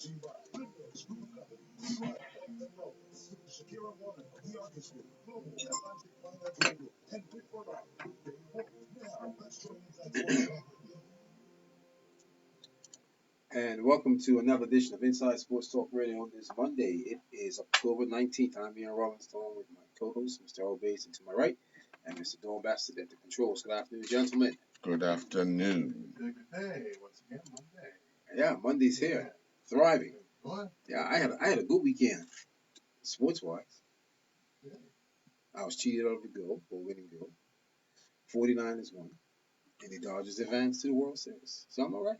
And welcome to another edition of Inside Sports Talk Radio on this Monday. It is October 19th. I'm Ian Rollinstone with my co-host, Mr. Earl Bates, and to my right, and Mr. Dawn Bassett at the controls. Good afternoon, gentlemen. Good afternoon. Good day. Once again, Monday. Yeah, Monday's here. Thriving. What? Yeah, I had a good weekend, sports-wise. Yeah. I was cheated out of the goal, for winning goal. 49ers won, and the Dodgers advanced to the World Series. So I'm all right.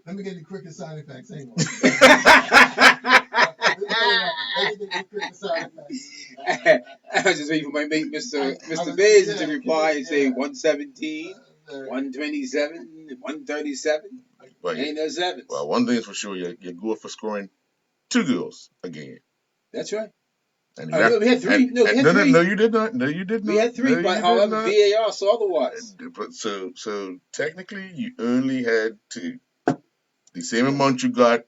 Let me get the cricket sound effects. Hang on. I was just waiting for my mate, Mr. Bays, to reply and say 117, 127, 137. Well, Ain't no sevens. Well, one thing is for sure, you're good for scoring 2 goals a game. That's right. And No, we had 3. No, you did not. No, you did not. We had 3, but however, VAR saw otherwise. But so technically, you only had 2. The same amount you got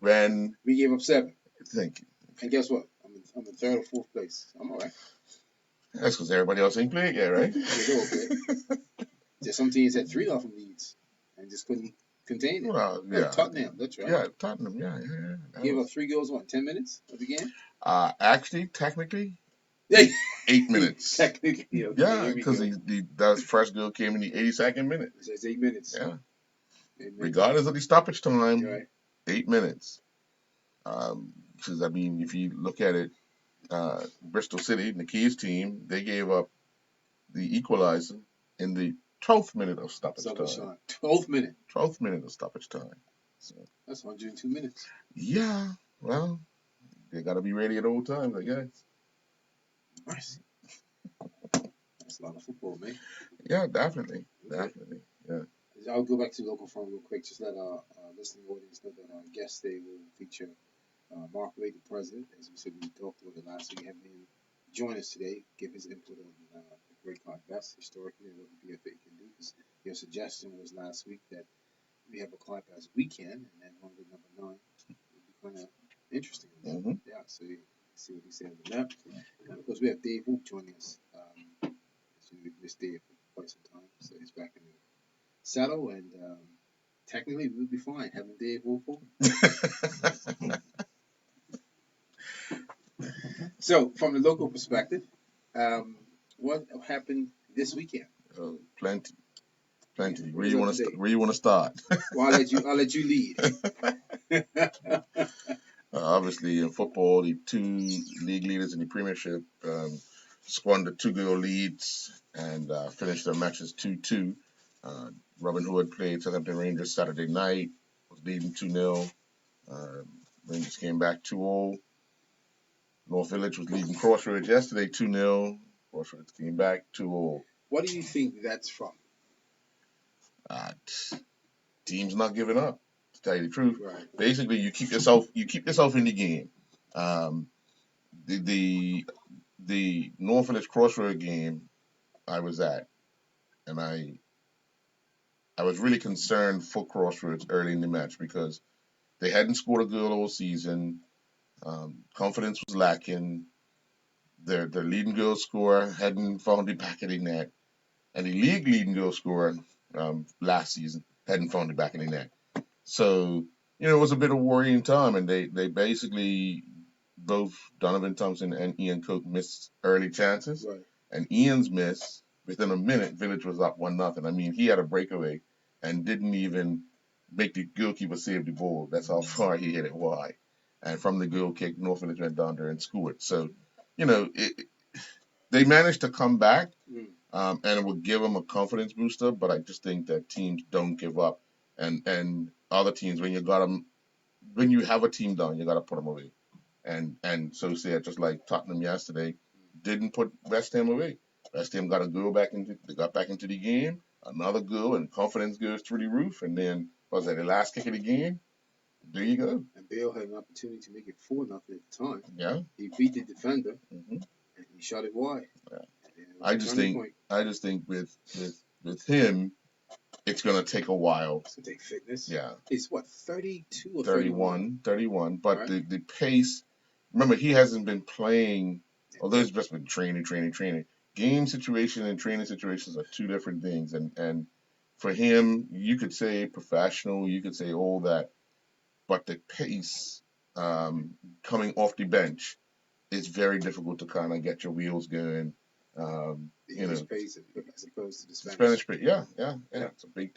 when we gave up 7. Thank you. And guess what? I'm in 3rd or 4th place. I'm all right. That's because everybody else ain't playing yet, right? There's some teams had 3-0 leads and just couldn't contain it. Well, yeah. Tottenham, that's right. Yeah, Tottenham, yeah. Gave up 3 goals, 10 minutes of the game? Actually, technically, 8 minutes. Technically, okay. Yeah, because that first goal came in the 82nd minute. So it's 8 minutes. Yeah. 8 minutes. Regardless of the stoppage time, right. 8 minutes. Because, I mean, if you look at it, Bristol City, Nakia's team, they gave up the equalizer in the 12th minute of stoppage time. 12th minute. 12th minute of stoppage time. So, that's 102 minutes. Yeah, well, they got to be ready at all times, I guess. Nice. That's a lot of football, man. Yeah, definitely. Definitely, yeah. I'll go back to the local phone real quick. Just let our listening audience know that our guest today will feature Mark Wade, the president. As we said, we talked about it last week. Have him join us today, give his input on the Great Clark Best historically and what the BFA can do. Because your suggestion was last week that we have a Clark Best weekend, and then one with number 9 would be kind of interesting. Mm-hmm. Yeah, so you see what he said on that. And of course, we have Dave Hoop joining us. As you know, we've missed Dave for quite some time, so he's back in the saddle, and technically we would be fine having Dave Wolf over. So, from the local perspective, what happened this weekend? Plenty. Where you want to start? Well, I'll let you lead. Obviously, in football, the 2 league leaders in the Premiership squandered 2-goal leads and finished their matches 2-2. Robin Hood played Southampton Rangers Saturday night, was leading 2-0. Rangers came back 2-0. North Village was leading Crossroads yesterday 2-0. Crossroads came back 2-0. What do you think that's from? Teams not giving up, to tell you the truth. Right. Basically, you keep yourself in the game. The North Village Crossroads game I was at, and I was really concerned for Crossroads early in the match because they hadn't scored a goal all season. Confidence was lacking. Their leading goal scorer hadn't found the back of the net, and the league leading goal scorer last season hadn't found the back of the net. So, it was a bit of worrying time, and they basically, both Donovan Thompson and Ian Cook missed early chances. Right. And Ian's miss, within a minute, Village was up 1-0. I mean, he had a breakaway and didn't even make the goalkeeper save the ball. That's how far he hit it wide. And from the goal kick, North Village went down there and scored. So, they managed to come back, and it would give them a confidence booster. But I just think that teams don't give up. And other teams, when you have a team down, you got to put them away. And so say just like Tottenham yesterday, didn't put West Ham away. West Ham got back into the game, another goal, and confidence goes through the roof. And then, the last kick of the game? There you go. And Bale had an opportunity to make it 4-0 at the time. Yeah. He beat the defender, and he shot it wide. Yeah. I just think with him, it's going to take a while. It's gonna take fitness. Yeah. It's what, 32 or 31? 31. But Right. the pace, remember, he hasn't been playing, although he's just been training. Game situation and training situations are two different things. And for him, you could say professional, you could say all that, but the pace coming off the bench is very difficult to kind of get your wheels going. The You English know, pace as opposed to the Spanish. Spanish pace, yeah. Yeah. It's a big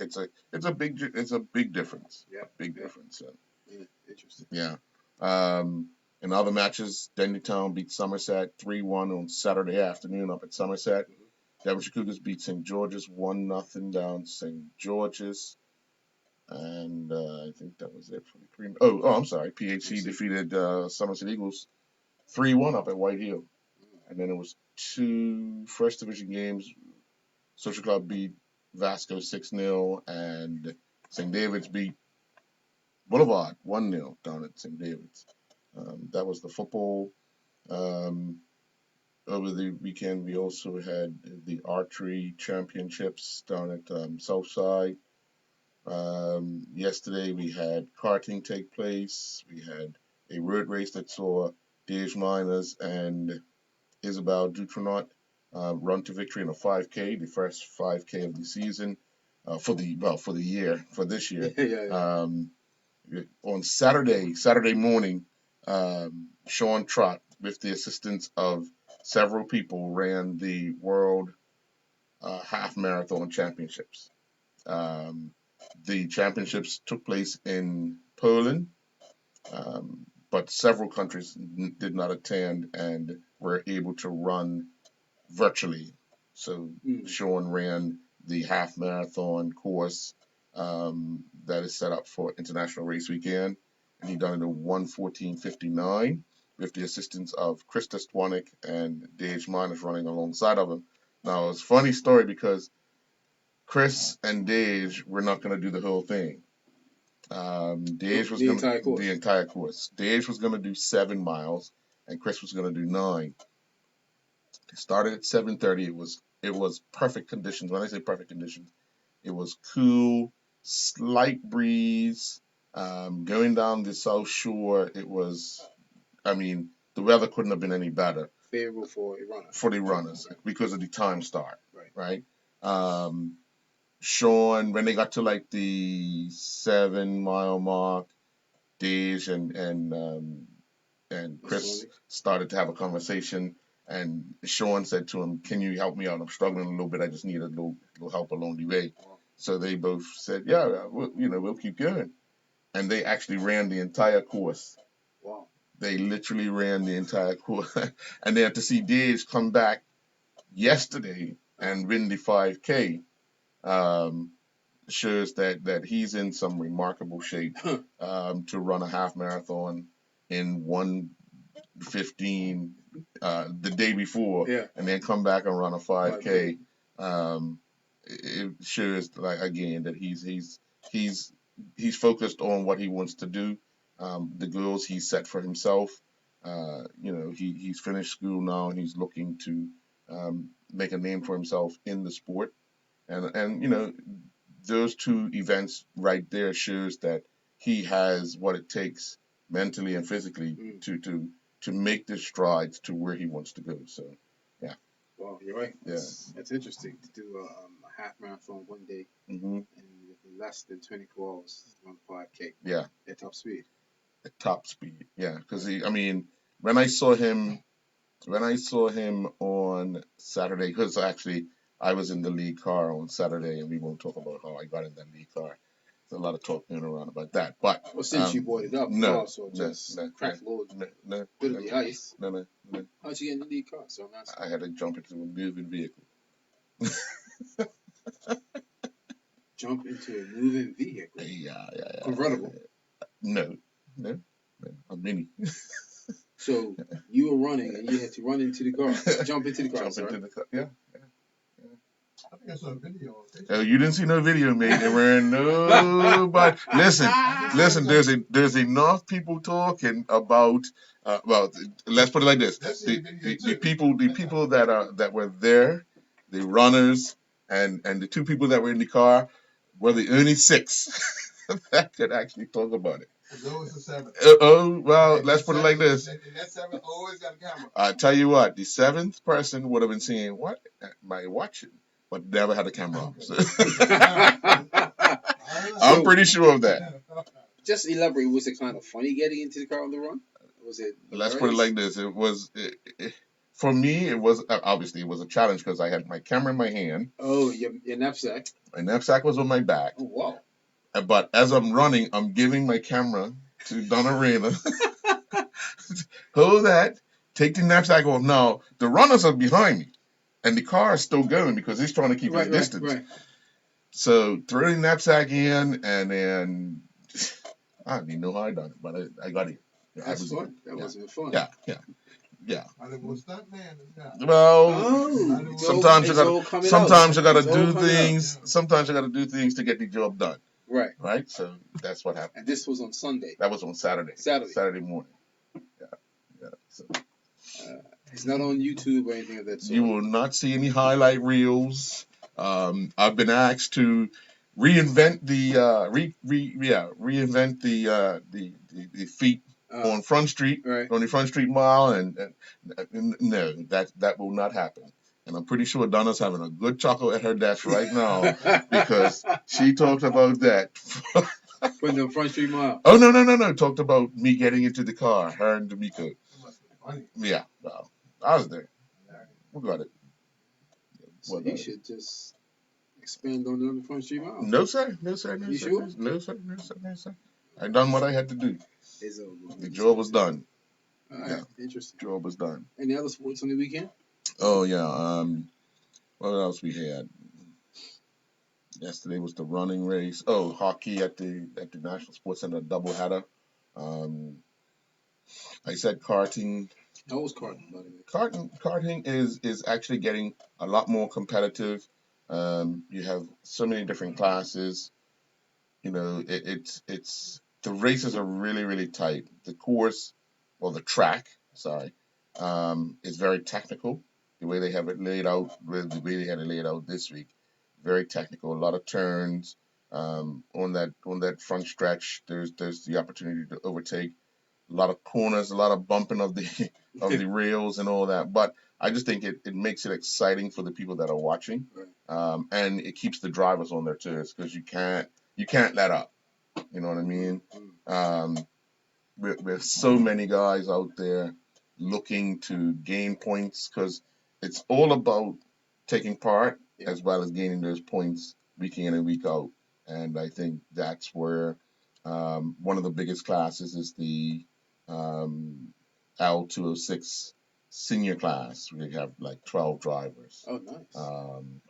difference. Yeah. A big Yeah. difference. Yeah. Interesting. Yeah. In other matches, Dendytown beat Somerset 3-1 on Saturday afternoon up at Somerset. Devonshire Cougars beat St. George's 1-0 down St. George's. And I think that was it for the pre. I'm sorry. PHC defeated Somerset Eagles 3-1 up at White Hill. And then it was two first division games. Social Club beat Vasco 6-0, and St. David's beat Boulevard 1-0 down at St. David's. That was the football. Over the weekend, we also had the archery championships down at Southside. Yesterday, we had karting take place. We had a road race that saw DH Miners and Isabel Dutronaut run to victory in a 5K, the first 5K of the season for this year. Yeah. On Saturday morning, Sean Trott, with the assistance of several people, ran the World Half Marathon Championships. The championships took place in Poland, but several countries did not attend and were able to run virtually. So Sean ran the half marathon course that is set up for International Race Weekend, and he done it in 1:14:59 with the assistance of Krista Stwanik and DH Miners running alongside of him. Now, it's a funny story because Chris and Dage were not going to do the whole thing. Dage was going to the entire course. Dage was going to do 7 miles, and Chris was going to do 9. It started at 7:30. It was perfect conditions. When I say perfect conditions, it was cool, slight breeze, going down the South Shore. It was, the weather couldn't have been any better. Favorable for a runner. For the runners, right, because of the time start. Right. Sean, when they got to like the 7-mile mark, Dej and Chris started to have a conversation, and Sean said to him, "Can you help me out? I'm struggling a little bit. I just need a little help along the way." So they both said, "Yeah, we'll keep going," and they actually ran the entire course. Wow. They literally ran the entire course, and then to see Dej come back yesterday and win the 5K. Shows that he's in some remarkable shape to run a half marathon in 1:15 the day before, and then come back and run a 5K. It shows, like, again, that he's focused on what he wants to do, the goals he's set for himself. He's finished school now, and he's looking to make a name for himself in the sport, and those two events right there shows that he has what it takes mentally and physically to make the strides to where he wants to go. So, yeah. Well, you're right. That's interesting to do a half marathon one day and in less than 24 hours run 5K. Yeah. At top speed. At top speed, yeah. Because when I saw him on Saturday, because actually I was in the lead car on Saturday, and we won't talk about how I got in that lead car. There's a lot of talking around about that. But since you brought it up, no, also just crack loads, no, bit of the ice. No. How'd you get in the lead car? So I had to jump into a moving vehicle. Jump into a moving vehicle? Yeah. Convertible? No, a mini. So you were running, and you had to run into the car, jump into the car. Into the car, yeah. I think I saw a video on Facebook. Oh, you didn't see no video, mate. There were nobody. Listen. There's enough people talking about. Let's put it like this: the people that were there, the runners, and the two people that were in the car, we're the only 6 that could actually talk about it. There's always a 7. Well, And let's that put it 7 like this. And that 7 always got a camera. I tell you what, the 7th person would have been saying, "What am I watching?" But never had a camera on. So I'm pretty sure of that. Just elaborate. Was it kind of funny getting into the car on the run? Was it? Let's put it like this: it was for me. It was obviously it was a challenge because I had my camera in my hand. Oh, your knapsack. My knapsack was on my back. Oh wow. But as I'm running, I'm giving my camera to Donna Rayner. Hold that. Take the knapsack off. Now the runners are behind me, and the car is still going because he's trying to keep his distance. Right. So throw the knapsack in, and then I don't even know how I done it, but I got it. That's fun. That wasn't fun. Yeah. Hollywood stuntman. Well, sometimes you gotta do things. Yeah. Sometimes you gotta do things to get the job done. Right. Right. So that's what happened. And this was on Sunday. That was on Saturday. Saturday morning. Yeah. So it's not on YouTube or anything of that sort. You will not see any highlight reels. I've been asked to reinvent the the feet on Front Street, right. on the Front Street Mile, and no, that will not happen. And I'm pretty sure Donna's having a good chuckle at her desk right now because she talked about that. Putting the Front Street Mile. Oh no! Talked about me getting into the car, her and D'Amico. Yeah, well, I was there. We got it. So you should just expand on the Front Street Mile. No sir. You sure? No sir. I done what I had to do. The job was done. All right, interesting. Job was done. Any other sports on the weekend? Oh yeah. What else we had? Yesterday was the running race. Oh, hockey at the National Sports Center doubleheader. I said karting. How was karting, by the way? Karting is actually getting a lot more competitive. You have so many different classes. You know, it's the races are really tight. The course, or the track, sorry, is very technical. The way they have it laid out, the way they had it laid out this week, very technical. A lot of turns. On that front stretch, there's the opportunity to overtake. A lot of corners, a lot of bumping of the of the rails and all that. But I just think it makes it exciting for the people that are watching, and it keeps the drivers on their toes because you can't let up. You know what I mean? With so many guys out there looking to gain points because it's all about taking part as well as gaining those points week in and week out. And I think that's where one of the biggest classes is the L206 senior class. We have like 12 drivers. Oh, nice.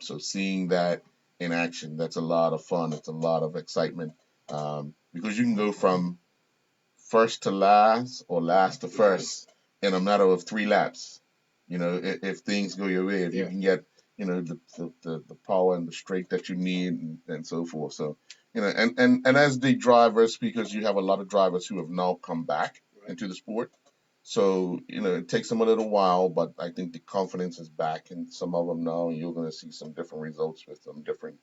So seeing that in action, that's a lot of fun. It's a lot of excitement because you can go from first to last or last to first in a matter of 3 laps. You know, if things go your way, if you can get, you know, the power and the strength that you need and so forth. So, you know, and as the drivers, because you have a lot of drivers who have now come back into the sport. So, you know, it takes them a little while, but I think the confidence is back in some of them now, and you're going to see some different results with some different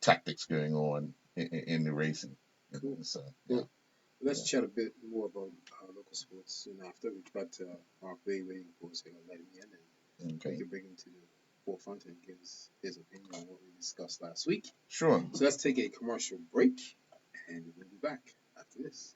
tactics going on in the racing. Cool. So, cool. Let's chat a bit more about local sports soon after. We've got Mark Way waiting for us here on Let Him In, and we can bring him to the forefront and give us his opinion on what we discussed last week. Sure. So let's take a commercial break, and we'll be back after this.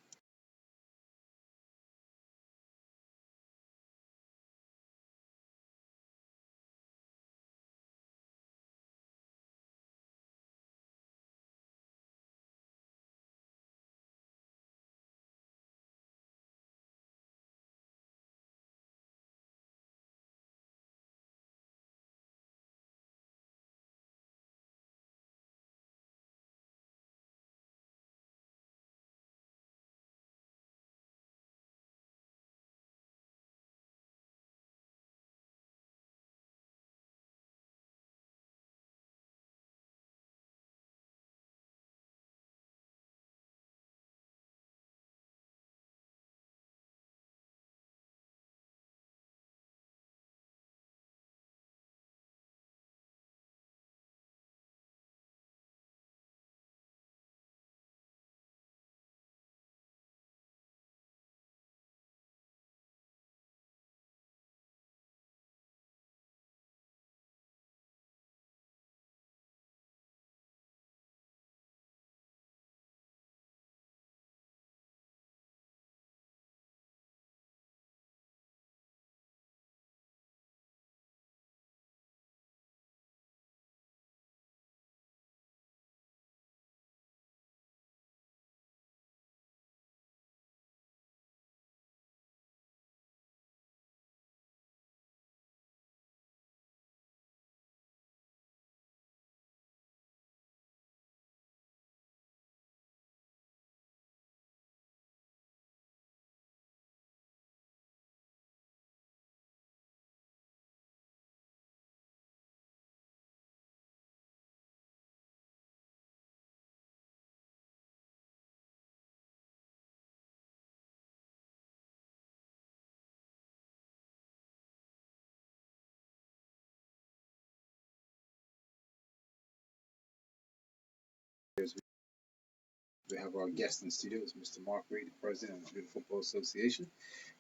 We have our guest in the studio. It's Mr. Mark Reed, the president of the Bermuda Football Association.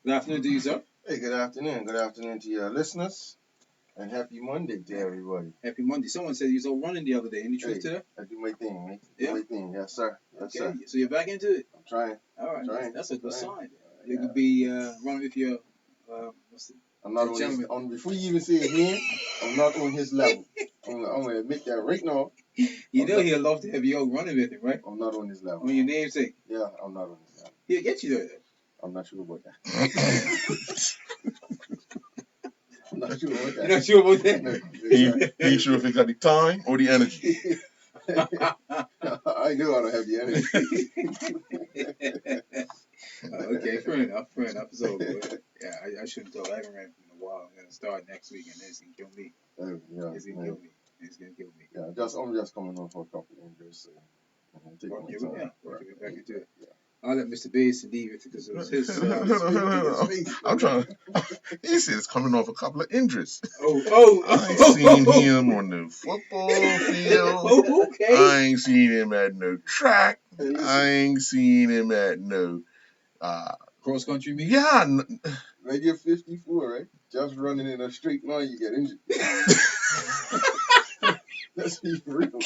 Good afternoon to you, sir. Hey, good afternoon. Good afternoon to your listeners, and happy Monday to everybody. Happy Monday. Someone said you was all running the other day. Any truth to that? I do my thing, man. Yeah? My thing. Yes, sir. Yes, Okay, sir. so you're back into it. I'm trying. All right, Trying. that's a good Trying. sign. You could be running with your I'm not the on gentleman. his. Before you even say his name, I'm not on his level. I'm gonna admit that right now. You know he'd love to have you all running with him, right? I'm not on his level. On your namesake. Yeah, I'm not on his level. He'll get you there. I'm not sure about that. I'm not sure about that. You're not sure about that? No, He ain't sure if he got the time or the energy. I knew I don't have the energy. Okay, fair enough. So, yeah, I shouldn't talk. I haven't ran in a while. I'm gonna start next week, and it's gonna kill me. It's gonna kill me. Yeah, I'm just coming off for a couple of injuries, so I'm taking my time. Working it back into it. I'll let Mr. Bass and David because it was his. I'm trying. He said it's coming off a couple of injuries. I I ain't seen him on the football field. Okay. I ain't seen him at no track. I ain't seen him at no cross country meet. Yeah. Right, you're 54, right? Just running in a straight line, you get injured. Let's be real.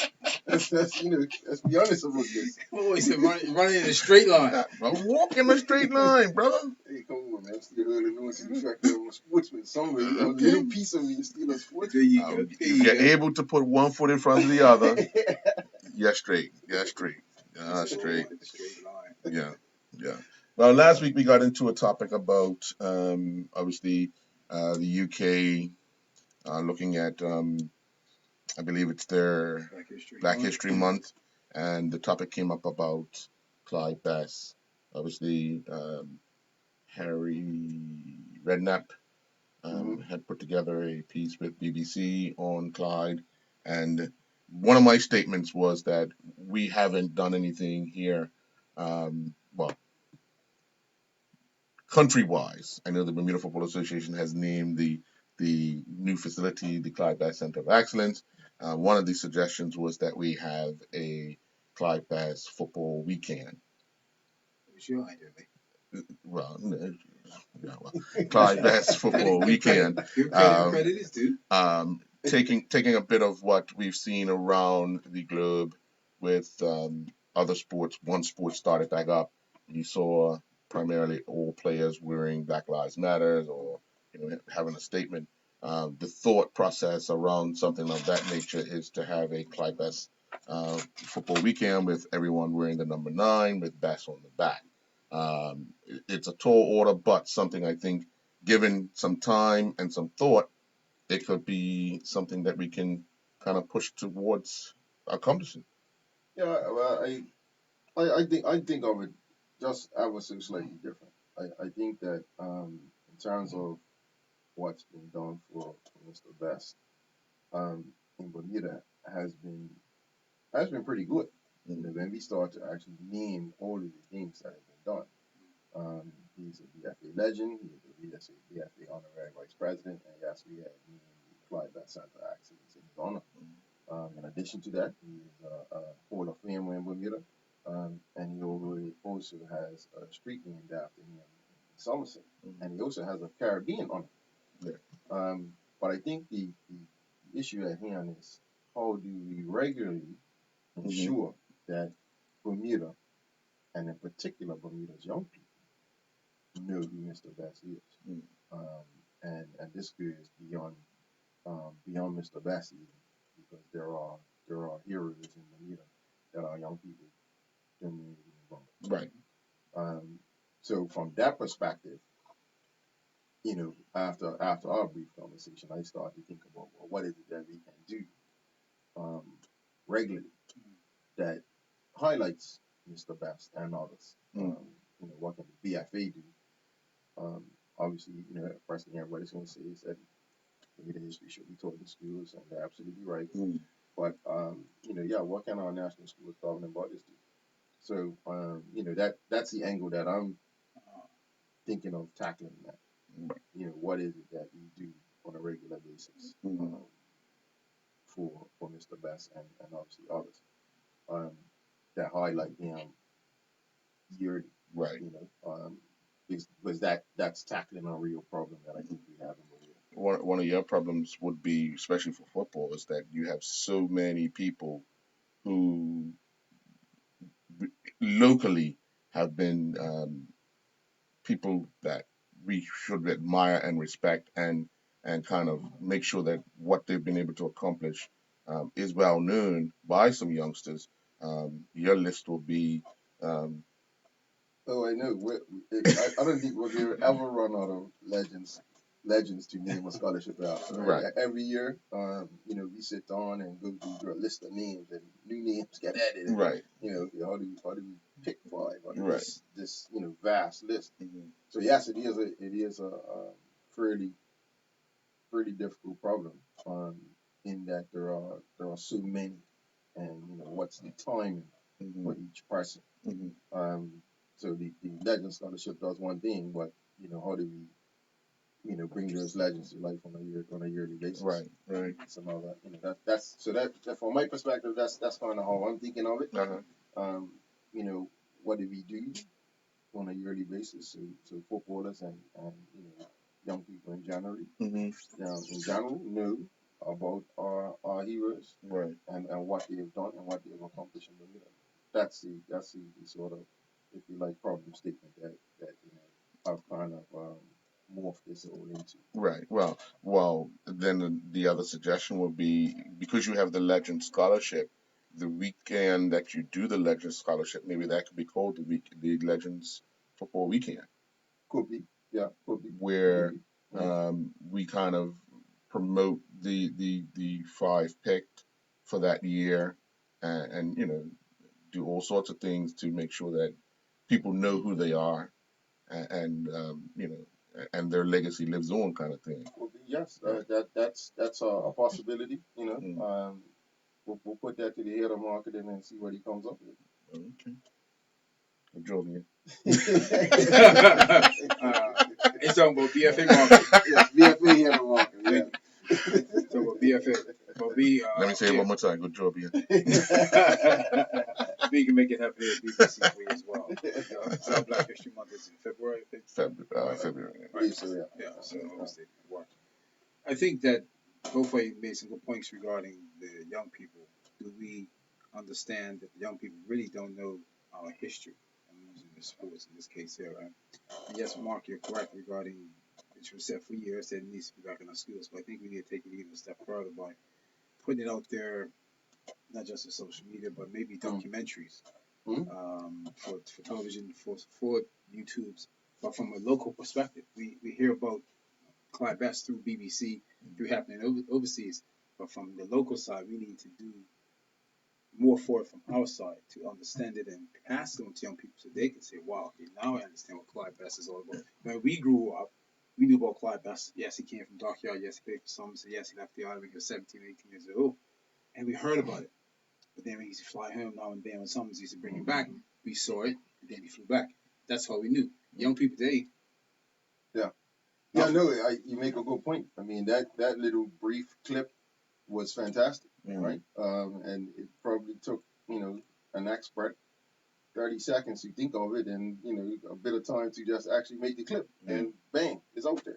Let's be honest about this. Oh, he said running in a straight line. Walk in a straight line, brother. Hey, come on, man. I'm still early knowing to the fact that I'm a sportsman somewhere. You know, a little piece of me is still a sportsman. There you go. If you're able to put one foot in front of the other, you're straight. Straight line. Yeah. Well, last week we got into a topic about obviously the UK looking at I believe it's their Black History Month, and the topic came up about Clyde Bass. Obviously, Harry Redknapp had put together a piece with BBC on Clyde, and one of my statements was that we haven't done anything here, well, country-wise. I know the Bermuda Football Association has named the new facility the Clyde Bass Center of Excellence. One of the suggestions was that we have a Clyde Bass football weekend. It was your idea, mate. Well, Clyde Bass football weekend. Credit is due. Taking a bit of what we've seen around the globe with other sports. One sport started back up. You saw primarily all players wearing Black Lives Matters or having a statement. The thought process around something of that nature is to have a Clyde Bass football weekend with everyone wearing the number 9 with Bass on the back. It's a tall order, but something I think, given some time and some thought, it could be something that we can kind of push towards accomplishing. Yeah, well, I think of it just ever so slightly different. I think that in terms of what's been done for Mr. Best in Bermuda has been pretty good. You know, when we start to actually name all of the things that have been done. He's a BFA legend. He's a BFA honorary vice president, and yes, we have named the Clyde Bass Center of Excellence in his honor. In addition to that, he is a Hall of Famer in Bermuda, and he also has a street named after him in Somerset, and he also has a Caribbean honor. Yeah. But I think the issue at hand is how do we regularly ensure that Bermuda, and in particular Bermuda's young people, know who Mr. Bass is, and this goes beyond Mr. Bass even, because there are heroes in Bermuda that our young people don't know anything about. Right. So from that perspective, after our brief conversation, I started to think about, well, what is it that we can do regularly that highlights Mr. Bass and others. What can the BFA do? Obviously, first thing everybody's going to say is that the history should be taught in schools, and they're absolutely right. But what can our national schools governing bodies do? So that's the angle that I'm thinking of tackling that. What is it that we do on a regular basis for Mr. Bass and obviously others that highlight him yearly. Right. Because that's tackling a real problem that I think we have in the league. One of your problems would be, especially for football, is that you have so many people who locally have been people that we should admire and respect, and kind of make sure that what they've been able to accomplish is well known by some youngsters. Your list will be um, Oh, I know. I don't think we'll ever run out of legends to name a scholarship out. Right? Right. Every year, we sit down and go through a list of names, and new names get added. And, Right. how do we pick five out of Right. this vast list? Mm-hmm. So yes, it is a fairly difficult problem. In that there are so many, and what's the timing Mm-hmm. for each person. Mm-hmm. So the legend scholarship does one thing, but how do we bring those legends to life on a yearly basis? Right. Right. Somehow that from my perspective, that's kind of how I'm thinking of it. Uh-huh. What do we do on a yearly basis? So footballers and young people in general, know about our heroes, Right. and what they have done and what they have accomplished in the league. That's the sort of, if you like, problem statement that I've kind of morphed this all into. Right. Well. Then the other suggestion would be, because you have the Legend Scholarship, the weekend that you do the Legend Scholarship, maybe that could be called the Legends Football Weekend. Could be, yeah, could be. Where Could be. Yeah. we kind of promote the five picked for that year, and do all sorts of things to make sure that people know who they are, and and their legacy lives on, kind of thing. Could be, yes. That's a possibility. Mm. We'll put that to the head of marketing and see what he comes up with. Okay. Good job, man. He's talking about BFA marketing. Yes, BFA head of marketing. Yeah. So about BFA. But we Let me say it one more time. Good job, man. we can make it happen here at BBC for you as well. So Black History Month is in February, I think. February. Right. So Yeah, so obviously it worked. I think that both of you made some good points regarding the young people. Do we understand that the young people really don't know our history? I'm using the sports in this case here, right? And yes, Mark, you're correct regarding it was said for years that it needs to be back in our schools, but I think we need to take it even a step further by putting it out there, not just in social media, but maybe documentaries for television, for YouTube's, but from a local perspective. We hear about Clyde Best through BBC, through happening overseas, but from the local side, we need to do more for it from our side to understand it and pass it on to young people so they can say, wow, okay, now I understand what Clyde Best is all about. When we grew up, we knew about Clyde Best. Yes, he came from Dockyard. Yes, he played for Somerset. Yes, he left the Island when he was 17, 18 years old. And we heard about it. But then we used to fly home now and then when Summers used to bring him back. We saw it, and then he flew back. That's how we knew. Young people today. Yeah. Yeah, no, you make a good point. I mean, that little brief clip was fantastic, right? And it probably took, an expert 30 seconds to think of it, and, a bit of time to just actually make the clip, and bang, it's out there,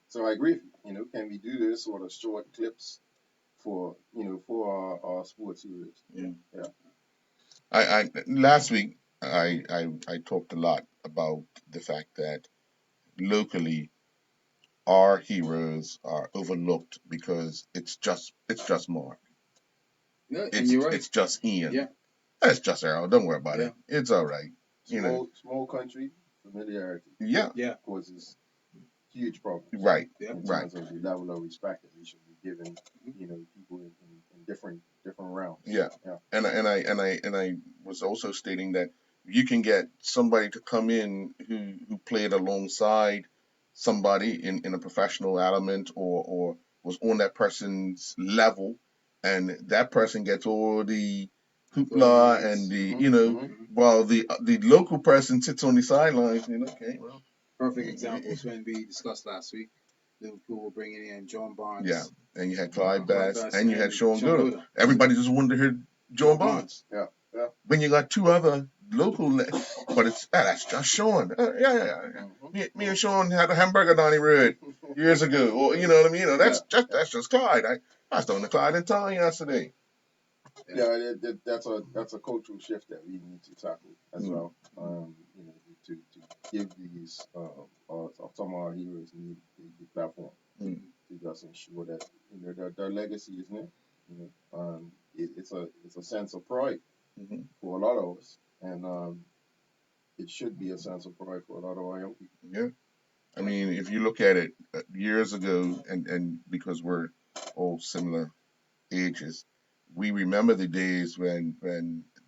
So I agree with you, can we do this sort of short clips for our sports heroes? Yeah. I last week I talked a lot about the fact that locally our heroes are overlooked because it's just Mark. Yeah, and you're right. It's just Ian. Yeah. It's just Errol. Don't worry about it. It's all right. Small country familiarity. Yeah. Causes huge problems. Right. In terms of the level of respect that we should be giving, people in different realms. Yeah. And I was also stating that you can get somebody to come in who played alongside somebody in a professional element, or was on that person's level, and that person gets all the hoopla and while the local person sits on the sidelines. Okay, well. Perfect example is when we discussed last week. Liverpool were bringing in John Barnes. Yeah, and you had Clyde Bass, and you had Sean Goodall. Goodall. Everybody just wanted to hear John Barnes. Yeah. When you got two other but it's that's just Sean. Yeah. Me and Sean had a hamburger down the road years ago, or you know what I mean. You know, that's just Clyde. I was down the Clyde in town yesterday. Yeah, that's a cultural shift that we need to tackle as well. You know, to give these some of our heroes need the platform to just ensure that you know their legacy is there. You know, it's a sense of pride for a lot of us, and it should be a sense of pride for a lot of our young people. Yeah. I mean, if you look at it years ago, and because we're all similar ages, we remember the days when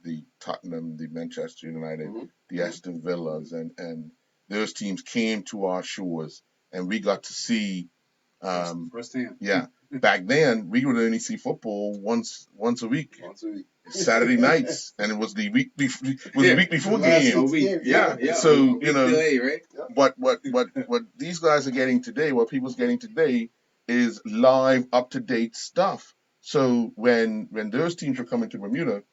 the Tottenham, the Manchester United, the Aston Villas, and those teams came to our shores, and we got to see. Firsthand. Yeah. Back then, we would only see football once a week. Once a week. Saturday nights, and it was the week before Last game. week. Yeah. So you know, delay, right? what these guys are getting today, what people's getting today, is live, up to date stuff. So when those teams were coming to Bermuda,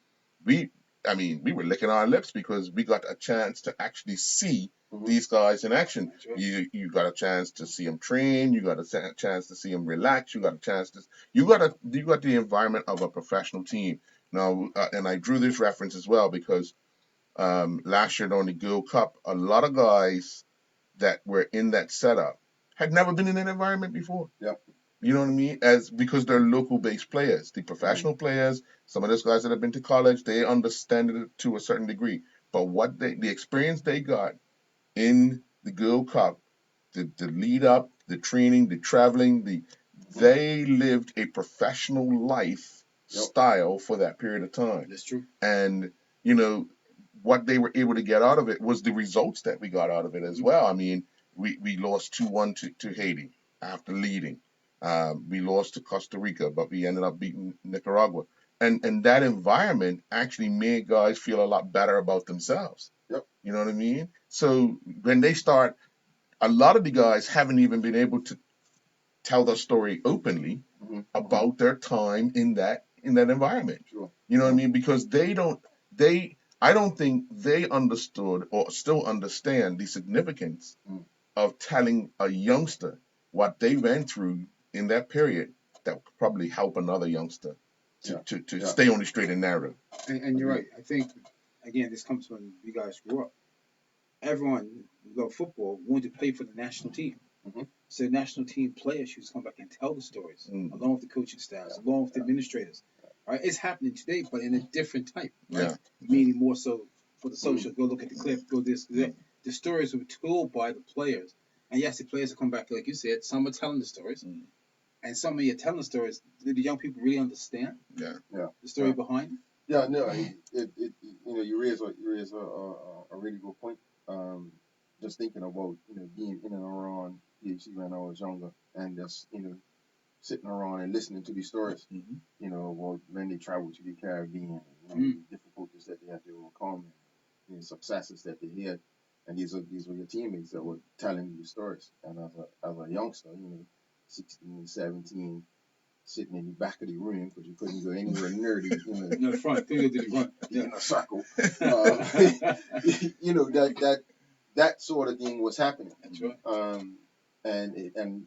we were licking our lips because we got a chance to actually see these guys in action. Right. You got a chance to see them train. You got a chance to see them relax. You got the environment of a professional team. Now, and I drew this reference as well because last year during the Gold Cup, a lot of guys that were in that setup had never been in that environment before. Yep. You know what I mean? Because they're local based players, the professional players, some of those guys that have been to college, they understand it to a certain degree. But the experience they got in the Gold Cup, the lead up, the training, the traveling, they lived a professional life style for that period of time. That's true. And you know what they were able to get out of it was the results that we got out of it as well. I mean, we lost 2-1 to Haiti after leading. We lost to Costa Rica, but we ended up beating Nicaragua. And that environment actually made guys feel a lot better about themselves. Yep. You know what I mean? So when they start, a lot of the guys haven't even been able to tell their story openly about their time in that environment. Sure. You know what I mean? Because I don't think they understood or still understand the significance of telling a youngster what they went through in that period that would probably help another youngster to stay on the straight and narrow. And you're right. I think, again, this comes when you guys grew up. Everyone who loved football wanted to play for the national team. So the national team players should come back and tell the stories, along with the coaching staffs, along with the administrators. Right? It's happening today, but in a different type. Right? Yeah. Meaning more so for the social. Go look at the clip. Go this. That. The stories were told by the players, and yes, the players will come back like you said. Some are telling the stories, and some of you telling the stories. Do the young people really understand? Yeah. The story behind it. Yeah, no, you raise a really good point. Just thinking about being in and around PhD when I was younger, and just sitting around and listening to these stories. About when they traveled to the Caribbean, the difficulties that they had to overcome, and the successes that they had, and these were your teammates that were telling you the stories. And as a youngster, 16, 17. Sitting in the back of the room because you couldn't go anywhere near the front, couldn't go to the front, in a circle. That sort of thing was happening. That's right. And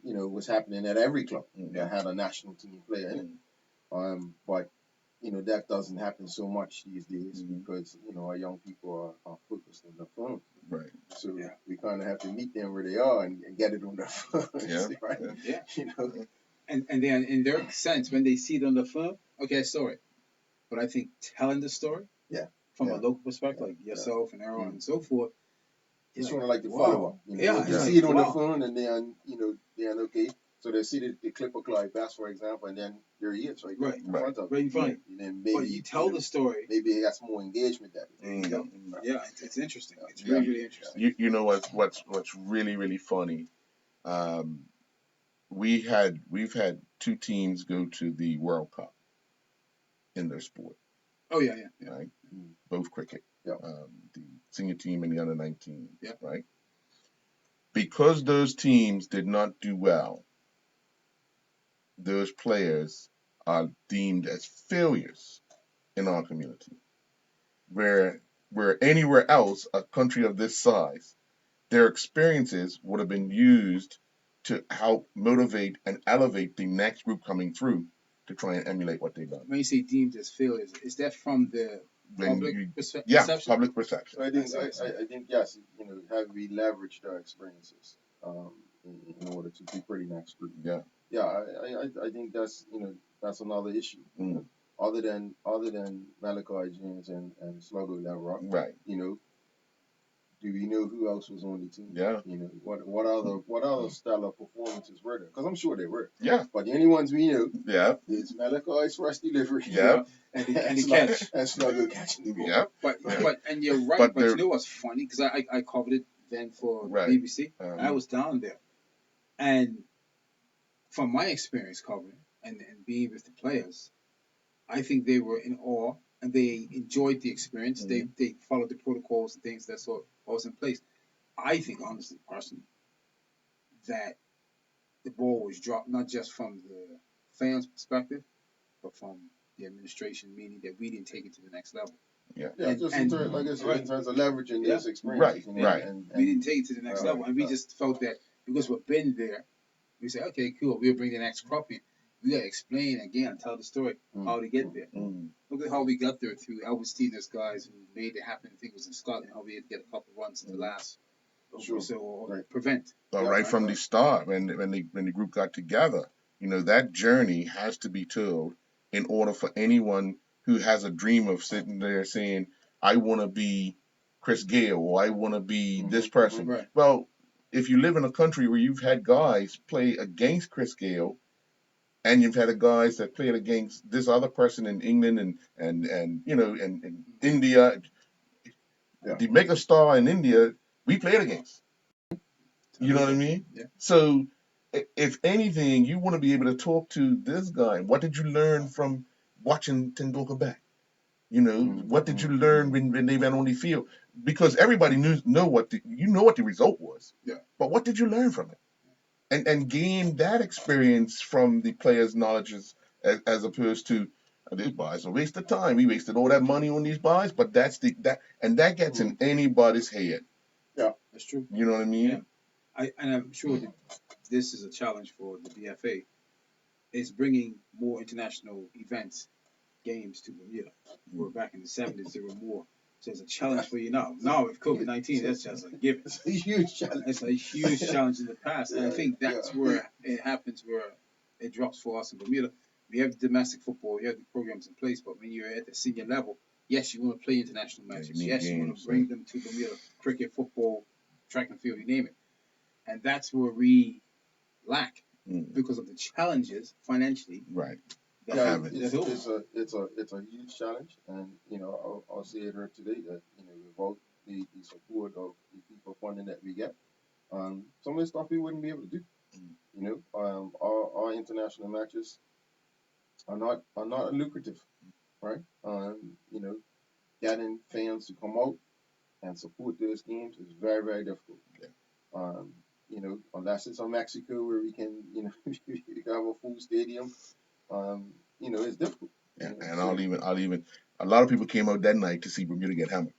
it was happening at every club that had a national team player in it. But that doesn't happen so much these days because our young people are focused on their phone. Right. So we kind of have to meet them where they are and get it on their phones. Yeah. Right. Yeah. And then in their sense, when they see it on the phone, okay, story. But I think telling the story, from a local perspective, like yourself and Aaron and so forth, it's sort of like the follow-up. You see it on the phone, and then then okay, so they see the clip of Clyde Bass, for example, and then there he is, right in front of right in front. And then maybe but you tell the story. Maybe it has more engagement that way. Yeah, it's interesting. It's really, really interesting. You know what's really, really funny? We've had 2 teams go to the World Cup in their sport. Oh yeah. Right, both cricket. Yeah. The senior team and the under 19. Yeah. Right. Because those teams did not do well, those players are deemed as failures in our community. Where where anywhere else, a country of this size, their experiences would have been used to help motivate and elevate the next group coming through to try and emulate what they've done. When you say deemed as failures, is that from the public Yeah, perception? public perception. So I think yes, have we leveraged our experiences in order to be pretty next group? Yeah. Yeah, I think that's another issue. Mm. Other than Malachi James and Sluggo Lavrock, Right. Do we know who else was on the team? Yeah. What other stellar performances were there? Because I'm sure they were. Yeah. But the only ones we knew, yeah, is Malachi's fresh delivery. Yeah. And the catch. And Sluggo catching the ball. Yeah. But and you're right. But But you know what's funny? Because I covered it then for Right. BBC. And I was down there, and from my experience covering and being with the players, I think they were in awe and they enjoyed the experience. They followed the protocols and things that sort was in place. I think, honestly, personally, that the ball was dropped not just from the fans' perspective, but from the administration, meaning that we didn't take it to the next level. Yeah, And- just and- in terms, like I said, right. in terms of leveraging Yeah. this experience. Right. And We didn't take it to the next Right. level, and we just felt that because we've been there, we say, okay, cool, we'll bring the next crop in. We gotta explain again, tell the story how to get there. Mm. Look at how we got there through Albertina's guys who made it happen. I think it was in Scotland, how we had to get a couple runs to last, Sure. or Right. prevent. But Yeah, right from right. the start, when the group got together, that journey has to be told in order for anyone who has a dream of sitting there saying, I want to be Chris Gale or I want to be this person. Right. Well, if you live in a country where you've had guys play against Chris Gale and you've had guys that played against this other person in England and India, Yeah. the mega star in India, we played against. You know what I mean? Yeah. So, if anything, you want to be able to talk to this guy. What did you learn from watching Tendulkar back? What did you learn when they went on the field? Because everybody know what the result was. Yeah. But what did you learn from it? And gain that experience from the players' knowledge as opposed to these buys are a waste of time. We wasted all that money on these buys, but that gets in anybody's head. Yeah, that's true. You know what I mean? Yeah. And I'm sure that this is a challenge for the BFA. Is bringing more international events, games to Bermuda. Where back in the 70s there were more. So it's a challenge for you now. Now with COVID-19, that's just a given. It's a huge challenge. It's a huge challenge in the past, and I think that's Yeah. where it happens, where it drops for us in Bermuda. We have domestic football, you have the programs in place, but when you're at the senior level, yes, you want to play international matches. you need Yes, you want games, to bring them to Bermuda, cricket, football, track and field, you name it. And that's where we lack because of the challenges financially. Right. that Yeah, have- it's a huge challenge, and I'll say it here today that without the support of the FIFA funding that we get, some of the stuff we wouldn't be able to do. Our international matches are not lucrative, right? Getting fans to come out and support those games is very, very difficult. Yeah. Unless it's in Mexico where we can we can have a full stadium, it's difficult. Yeah, and I'll even a lot of people came out that night to see Bermuda get hammered.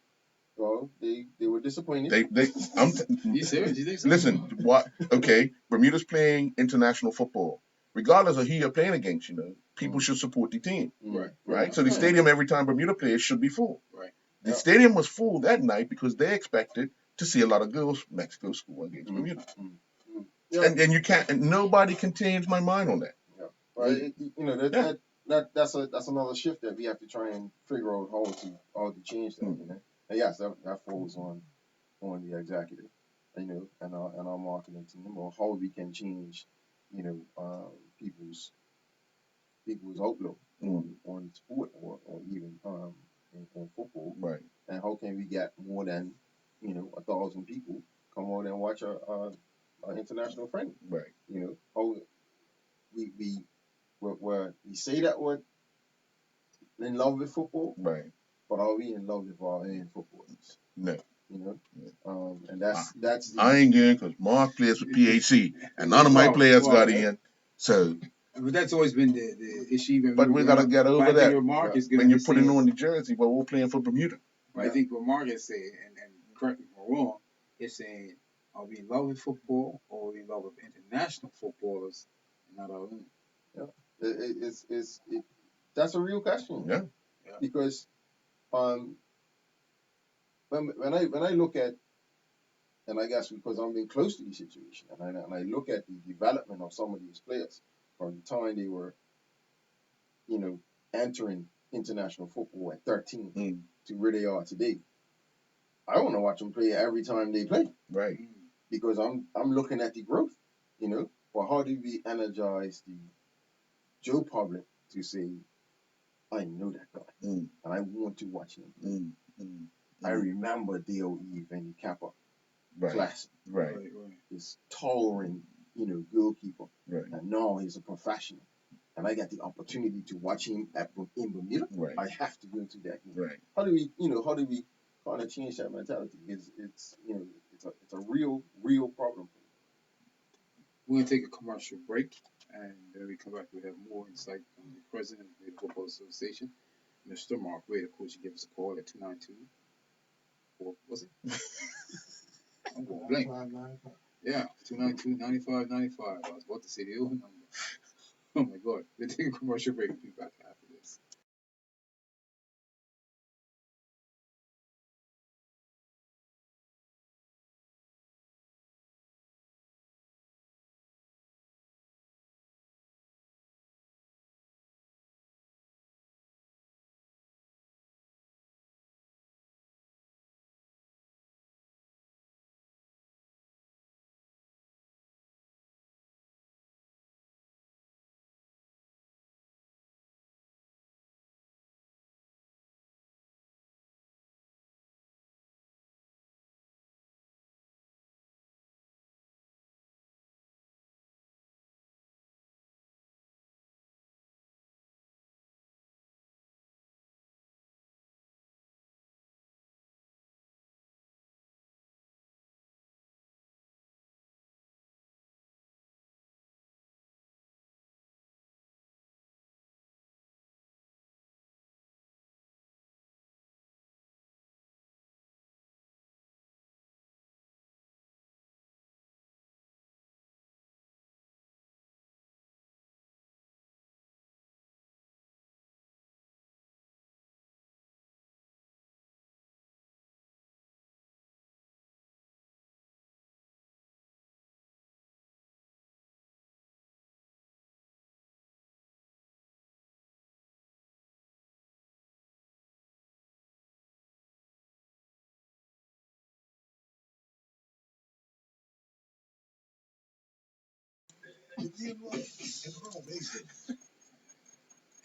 Well, they were disappointed. You serious? You think so? Listen, what? Okay, Bermuda's playing international football. Regardless of who you're playing against, people should support the team, right? So the stadium every time Bermuda plays should be full. Right. The stadium was full that night because they expected to see a lot of girls from Mexico score against Bermuda. Yeah. And you can't, and nobody can change my mind on that. Yeah. Well, that's another shift that we have to try and figure out how to change that. And yes, that falls on the executive, and our marketing team, or how we can change, people's outlook on sport or even on football. Right. And how can we get more than 1,000 people come out and watch our international friendly? Right. How we say that we're in love with football, Right. but are we in love with our own footballers? No. And that's I ain't getting because Mark plays with PAC, and none of my players got in. So. But that's always been the issue. But we gotta get over that. Mark is When you're putting on the jersey, but we're playing for Bermuda. But I think what Mark is saying, and correct me if I'm wrong, is saying, are we in love with football or are we in love with international footballers and not our own? Yeah. That's a real question. Yeah. Because um, when I look at, and I guess because I'm being close to the situation, and I look at the development of some of these players from the time they were, entering international football at 13 to where they are today, I want to watch them play every time they play. Right. Because I'm looking at the growth, But how do we energize the Joe public to say, I know that guy, and I want to watch him play. I remember Dale Eve and the Kappa class. Right. This towering, goalkeeper. Right. And now he's a professional. And I get the opportunity to watch him in Bermuda. Right. I have to go to that game. Right. How do we kind of change that mentality? It's a real problem. We're going to take a commercial break, and when we come back, we'll have more insight from the president of the Football Association, Mr. Mark Wade. Of course, you give us a call at 292. Or was it? I'm going blank. Yeah, 292-9595. I was about to say the old number. Oh my God. We'll take a commercial break. We'll be back after this.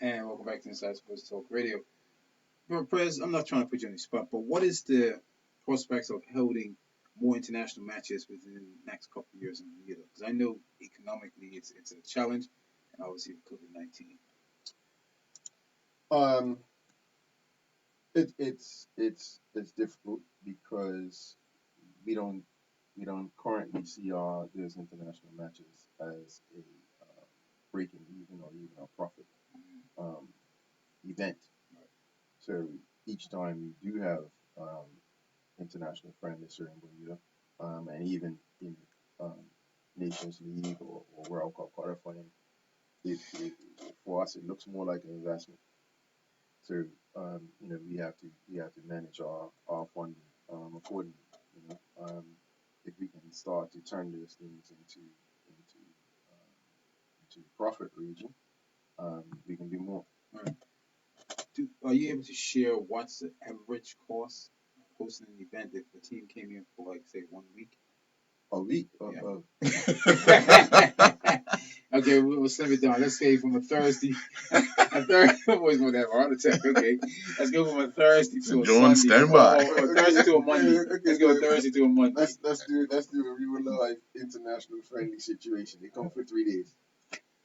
And welcome back to Inside Sports Talk Radio. Prez, I'm not trying to put you on the spot, but what is the prospects of holding more international matches within the next couple of years in Bermuda? Because I know economically it's a challenge, and obviously with COVID-19. It's difficult because we don't currently see those international matches as a breaking even or even a profit event. So each time we do have international friendlies here in Bermuda, and even in Nations League or World Cup qualifying, it for us it looks more like an investment. So we have to manage our funding accordingly. If we can start to turn those things into profit region, we can do more. Right. Are you able to share what's the average cost of hosting an event if the team came in for, like, say, 1 week? A week? Okay, we'll slim it down. Let's say from a Thursday. Always gonna have a heart attack. Okay, let's go from a Thursday to a John, Sunday. stand by. Or a Thursday to a Monday. Let's go a Thursday to a Monday. Let's do a real life international friendly situation. They come for 3 days.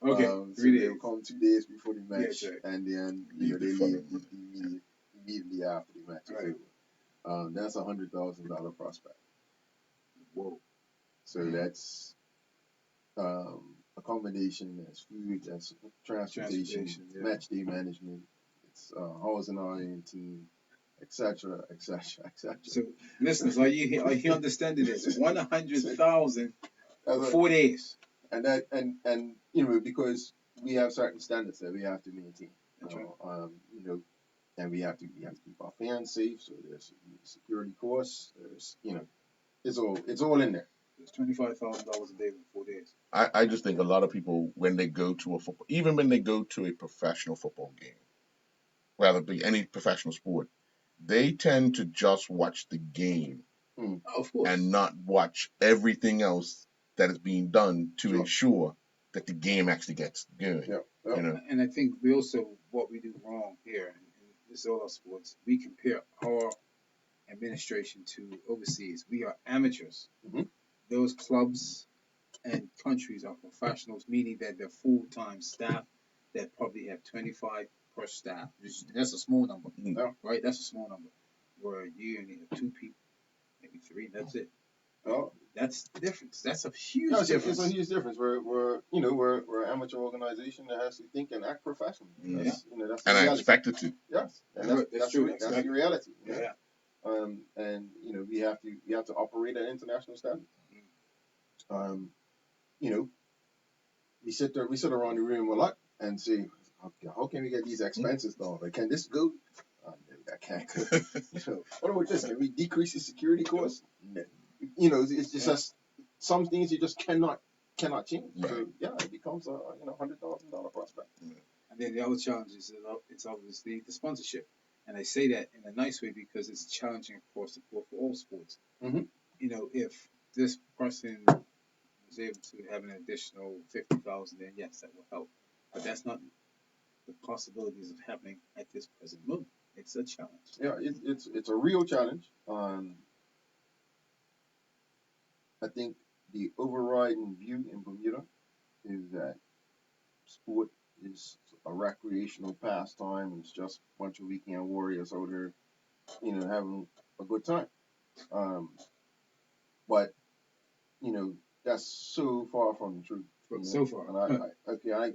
Okay, So 3 days. they'll come 2 days before the match, right. and then they Leave the leave following immediately after the match is over. That's $100,000 prospect. Whoa. So that's accommodation, that's food, that's transportation, yeah. match day management, it's housing our team, etc., etc., etc. So, listeners, are you understanding this? 100,000 for 4 days. And you know, because we have certain standards that we have to maintain. That's right. You know, and we have to keep our fans safe. So there's security costs. There's it's all in there. It's $25,000 a day for 4 days. I just think a lot of people, when they go to a football, even when they go to a professional football game, rather be any professional sport, they tend to just watch the game Oh, of course. and not watch everything else that is being done to ensure that the game actually gets going. Yeah. You know, And I think we also, what we do wrong here, and this is all our sports, we compare our administration to overseas. We are amateurs. Mhm. Those clubs and countries are professionals, meaning that they're full-time staff that probably have 25 per staff. That's a small number, Yeah. right? That's a small number. Where you only have 2 people, maybe 3, that's it. Oh, That's the difference. That's a huge no, difference. It's a huge difference. We're an amateur organization that has to think and act professionally. That's, that's the and I reality. expected to. Yes, and That's true. That's the reality. Yeah. And we have to operate at international standards. You know, we sit around the room a lot and say, okay, how can we get these expenses down? Like, can this go? No, that can't go. What about this? Can we decrease the security costs? No. It's just some things you just cannot change. Right. So yeah, it becomes a $100,000 prospect. And then the other challenge is it's obviously the sponsorship. And I say that in a nice way because it's challenging across the board for all sports. Mhm. If this person was able to have an additional 50,000, then yes, that will help. But that's not the possibilities of happening at this present moment. It's a challenge. Yeah, it's a real challenge. I think the overriding view in Bermuda is that sport is a recreational pastime. It's just a bunch of weekend warriors out there, having a good time. But that's so far from the truth. So far. And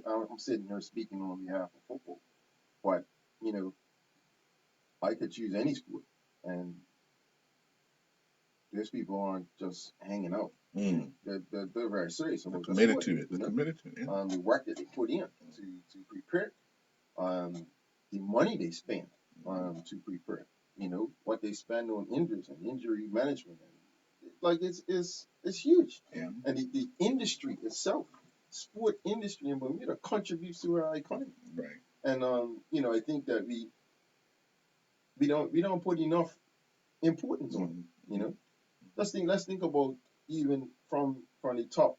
I'm sitting here speaking on behalf of football, but I could choose any sport, and these people aren't just hanging out. They're very serious about the Committed sport. to it. They're committed to it. Yeah. The work that they put in to prepare, the money they spend to prepare. What they spend on injuries and injury management, like it's huge. Yeah. And the industry itself, sport industry in Bermuda, contributes to our economy. Right. And I think that we don't put enough importance on it. Let's think about even from the top,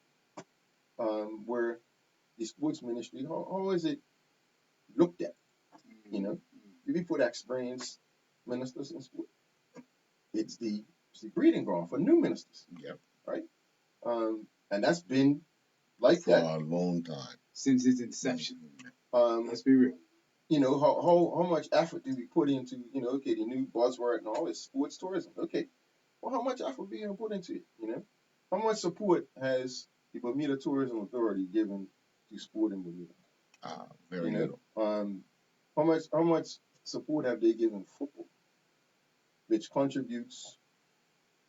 where the sports ministry, how is it looked at? We put experienced ministers in sport. It's the breeding ground for new ministers. Yep. Right. And that's been like for a long time since its inception. Let's be real. How much effort do we put into the new buzzword and all this sports tourism? Okay, well, how much effort being put into it? How much support has the Bermuda Tourism Authority given to sport in Bermuda? Very little. How much support have they given football, which contributes?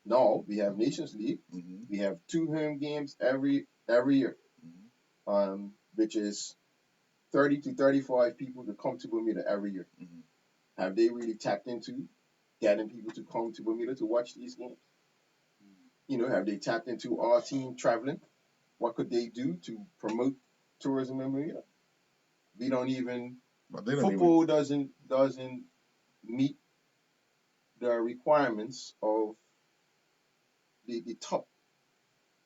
Now we have Nations League. We have 2 home games every year, which is 30 to 35 people to come to Bermuda every year. Have they really tapped into getting people to come to Bermuda to watch these games? Have they tapped into our team traveling? What could they do to promote tourism in Bermuda? We don't even. Football doesn't meet the requirements of the top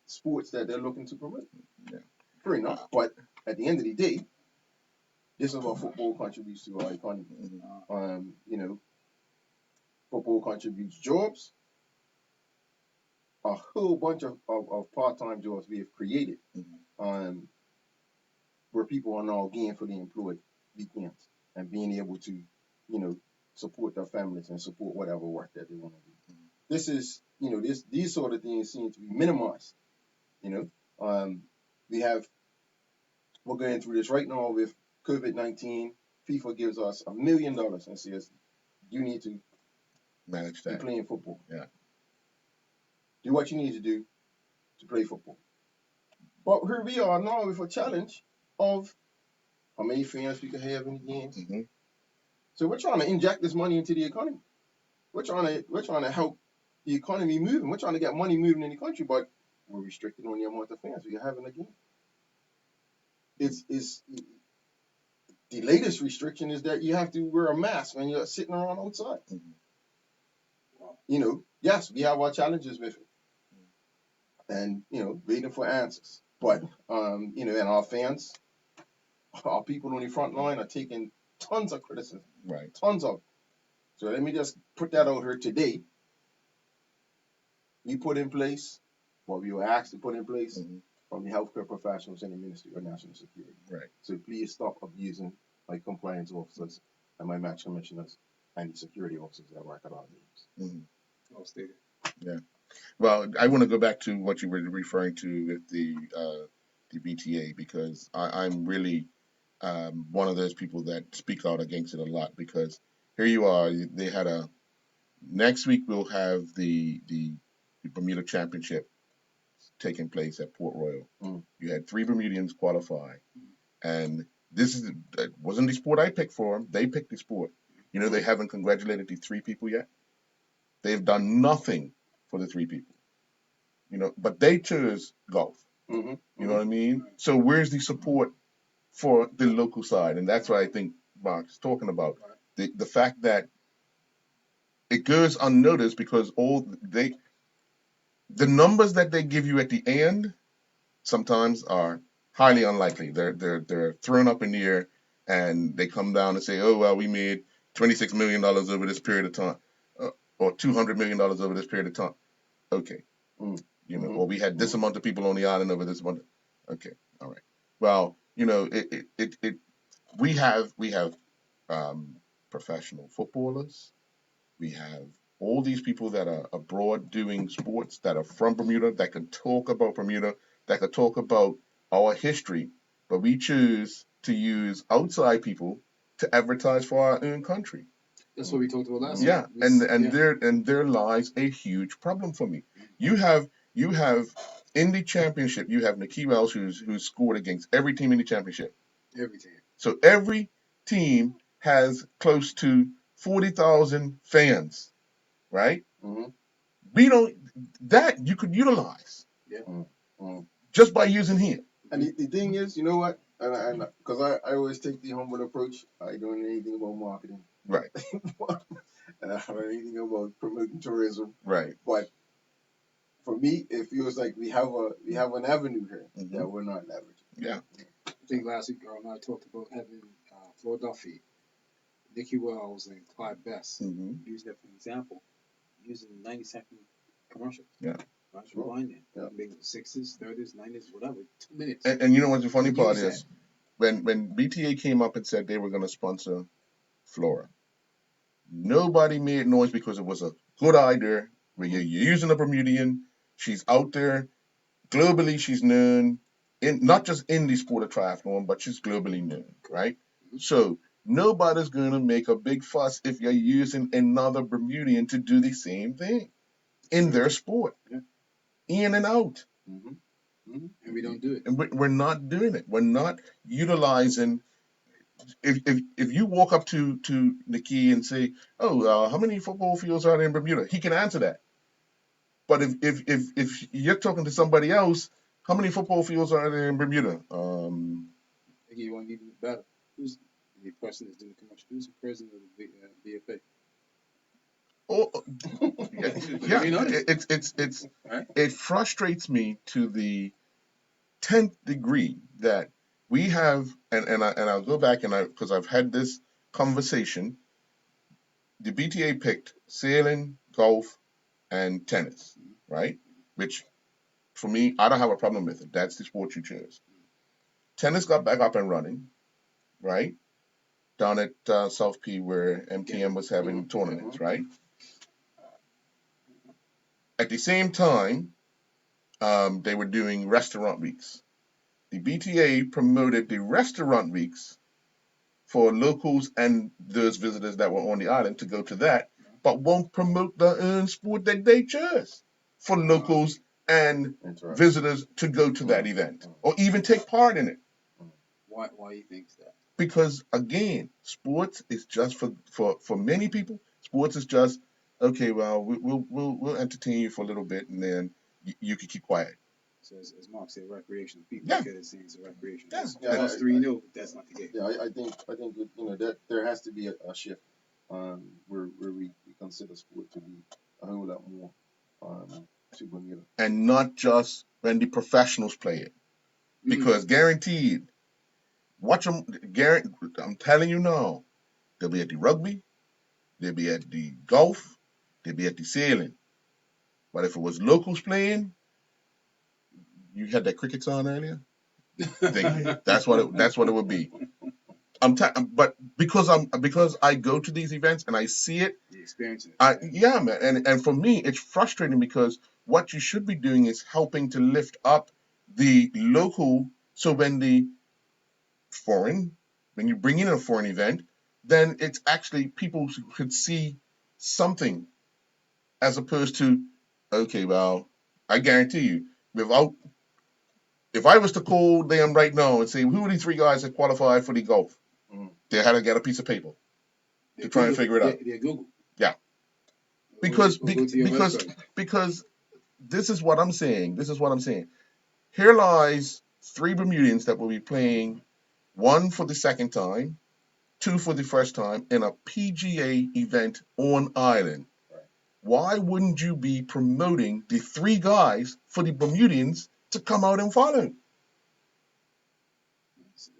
sports that they're looking to promote. Yeah. Fair enough. But at the end of the day, this is what football contributes to our economy. Football contributes jobs, a whole bunch of part-time jobs we have created, where people are now gainfully employed weekends and being able to, support their families and support whatever work that they want to do. This is, these sort of things seem to be minimized. We're going through this right now with COVID-19. FIFA gives us $1 million and says you need to Manage You're that. playing football. Yeah. Do what you need to do to play football. But here we are now with a challenge of how many fans we can have in the games. Mm-hmm. So we're trying to inject this money into the economy. We're trying to help the economy moving. We're trying to get money moving in the country, but we're restricted on the amount of fans we have in the game. It's the latest restriction is that you have to wear a mask when you're sitting around outside. Mm-hmm. Yes, we have our challenges with it, and waiting for answers. But and our fans, our people on the front line are taking tons of criticism, Right. tons of. So let me just put that out here today. We put in place what we were asked to put in place Mm-hmm. from the healthcare professionals and the Ministry of National Security. Right. So please stop abusing my compliance officers and my match commissioners and the security officers that work at our games. Mm-hmm. Well stated. Yeah. Well, I want to go back to what you were referring to with the BTA, because I'm really one of those people that speak out against it a lot, because here you are, they had next week we'll have the Bermuda Championship taking place at Port Royal. Mm. You had 3 Bermudians qualify, and this wasn't the sport I picked for them. They picked the sport. They haven't congratulated the 3 people yet. They've done nothing for the 3 people. But they chose golf. Mm-hmm. You know what I mean? So where's the support for the local side? And that's what I think Mark's talking about. The fact that it goes unnoticed because the numbers that they give you at the end sometimes are highly unlikely. They're thrown up in the air, and they come down and say, oh well, we made $26 million over this period of time, or $200 million over this period of time. Okay. Mm-hmm. Or we had this amount of people on the island over this amount. Okay, all right. Well, we have professional footballers. We have all these people that are abroad doing sports, that are from Bermuda, that can talk about Bermuda, that can talk about our history, but we choose to use outside people to advertise for our own country. That's what we talked about last Yeah, week. and there lies a huge problem for me. You have in the championship, you have Nikki Wells who's scored against every team in the championship. Every team. So every team has close to 40,000 fans, right? Mm-hmm. We don't that you could utilize. Yeah. Mm-hmm. Just by using him. And the thing is, you know what? And because I always take the humble approach. I don't know anything about marketing. Right. And I don't know anything about promoting tourism. Right. But for me, it feels like we have an avenue here Mm-hmm. that we're not leveraging. Yeah. I think last week Earl and I talked about having Flo Duffy, Nikki Wells, and Clyde Best. Mm-hmm. Use that for an example. Using 90-second commercials. Yeah. Sure. Rewind it. Yeah. Maybe 60s, 30s, 90s, whatever. 2 minutes. And you know what the funny part Use is? When BTA came up and said they were going to sponsor Flora, nobody made noise because it was a good idea. Where you're using a Bermudian, she's out there globally. She's known not just in the sport of triathlon, but she's globally known, right? Mm-hmm. So nobody's going to make a big fuss if you're using another Bermudian to do the same thing in their sport, in and out. Mm-hmm. Mm-hmm. And we don't do it. And we're not doing it. We're not utilizing. If you walk up to Nikki and say, "Oh, how many football fields are there in Bermuda?" He can answer that. But if you're talking to somebody else, how many football fields are there in Bermuda? I give you one even better. Who's the person that's doing the commercial? Who's the president of the BFA? Oh, it frustrates me to the 10th degree that we have, and I'll go back because I've had this conversation. The BTA picked sailing, golf, and tennis, right? Which, for me, I don't have a problem with it. That's the sport you chose. Tennis got back up and running, right? Down at South P where MTM was having tournaments, right? At the same time, they were doing restaurant weeks. The BTA promoted the restaurant weeks for locals and those visitors that were on the island to go to that, but won't promote the sport that they choose for locals and visitors to go to that event or even take part in it. Why do you think that? Because again, sports is just for many people. Sports is just okay. Well, we'll entertain you for a little bit, and then you can keep quiet. So as Mark said, recreational. People Yeah. look at it saying it's a recreation. Yeah. Us three know that's not the case. Yeah, I think that there has to be a shift where we consider sport to be a whole lot more to Bermuda. And not just when the professionals play it, because guaranteed, watch them. I'm telling you now, they'll be at the rugby, they'll be at the golf, they'll be at the sailing. But if it was locals playing, you had that cricket on earlier. That's what it would be. But because I go to these events and I see it, the experience. Yeah, man. And for me, it's frustrating because what you should be doing is helping to lift up the local. So when when you bring in a foreign event, then it's actually people could see something as opposed to, okay, well, I guarantee you, without if I was to call them right now and say, who are these three guys that qualified for the golf? They had to get a piece of paper to try and figure it out. They're Google. Yeah. Because this is what I'm saying. Here lies three Bermudians that will be playing, one for the second time, two for the first time, in a PGA event on island. Why wouldn't you be promoting the three guys for the Bermudians to come out and follow?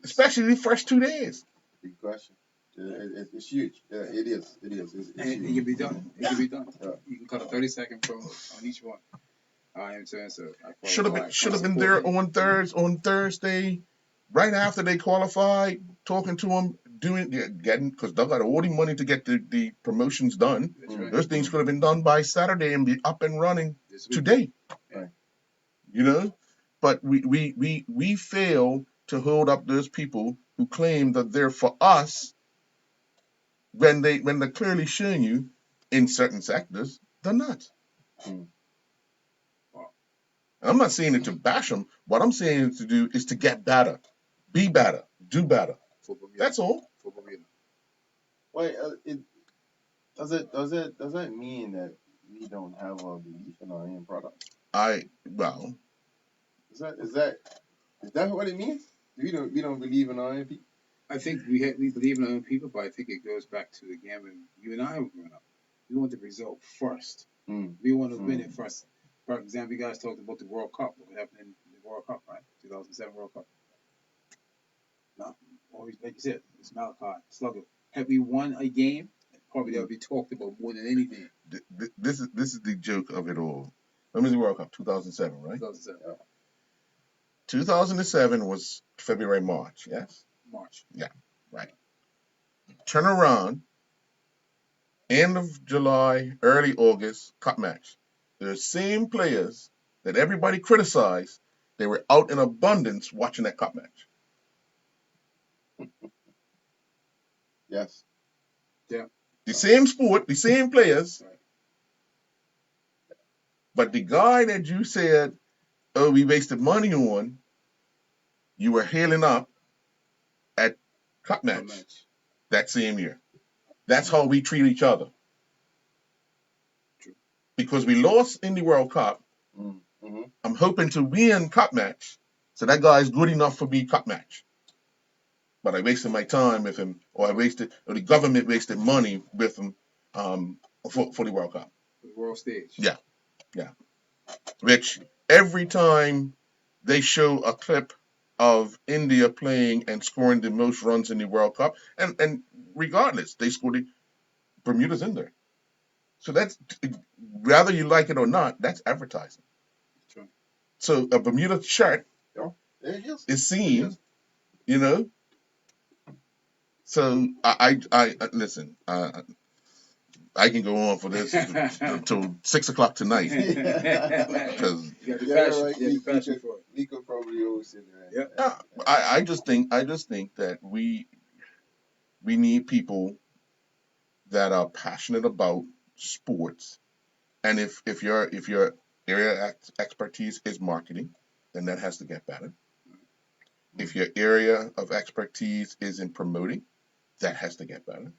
Especially the first 2 days. Big question. It's huge. Yeah, it is. It's and it can be done. It can be done. Yeah. You can cut a 30-second promo on each one. I am saying so. Should have been there on Thursday, right after they qualified, talking to them, getting because they got all the money to get the promotions done. Right. Those things could have been done by Saturday and be up and running today. Right. You know, but we fail to hold up those people who claim that they're for us when they're clearly showing you in certain sectors they're not. I'm not saying it to bash them. What I'm saying to do is to get better, be better, do better. That's all. Well, does that mean that we don't have a belief in our end product? Is that what it means? We don't believe in our end people. I think we believe in our own people, but I think it goes back to the gambling you and I were growing up. We want the result first. We want to win it first. For example, you guys talked about the World Cup. What happened in the World Cup, right? 2007 World Cup. No, always like you said, it's Malachi, Slugger. Have we won a game? Probably that would be talked about more than anything. This is the joke of it all. When was the World Cup? 2007, right? 2007. 2007 was February, March, yes? March. Yeah, right. Turn around, end of July, early August, cup match. The same players that everybody criticized, they were out in abundance watching that cup match. Yes. Yeah. The same sport, the same players. Right. But the guy that you said, oh, we wasted money on, you were hailing up at cup match that same year. That's how we treat each other. True. Because we lost in the World Cup. Mm-hmm. I'm hoping to win cup match, so that guy's good enough for me cup match. But I wasted my time with him, or the government wasted money with him for the World Cup. The world stage. Yeah. Which every time they show a clip of India playing and scoring the most runs in the World Cup, and regardless, they scored Bermuda's in there. So that's, whether you like it or not, that's advertising. True. So a Bermuda shirt is seen, you know. So I listen. I can go on for this until 6 o'clock tonight because we could probably always sit there. Yeah. I just think that we need people that are passionate about sports, and if your area expertise is marketing, then that has to get better. If your area of expertise is in promoting, that has to get better.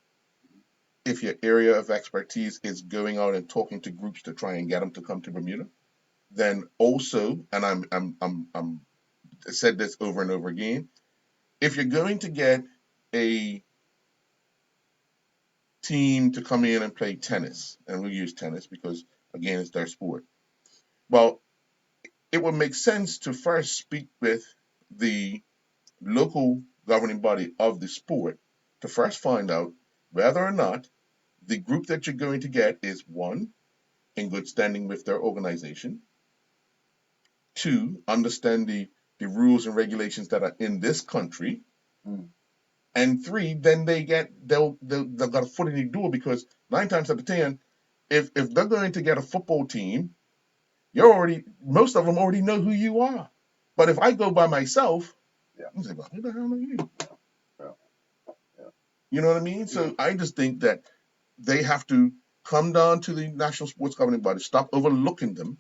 If your area of expertise is going out and talking to groups to try and get them to come to Bermuda, then also, and I'm I said this over and over again, if you're going to get a team to come in and play tennis, and we'll use tennis because again it's their sport. Well, it would make sense to first speak with the local governing body of the sport to first find out whether or not the group that you're going to get is one, in good standing with their organization, two, understand the rules and regulations that are in this country, and three, then they'll got a foot in the door because 9 times out of 10, if they're going to get a football team, most of them already know who you are. But if I go by myself, I'm saying, who the hell are you? You know what I mean? So I just think that they have to come down to the national sports governing body, stop overlooking them,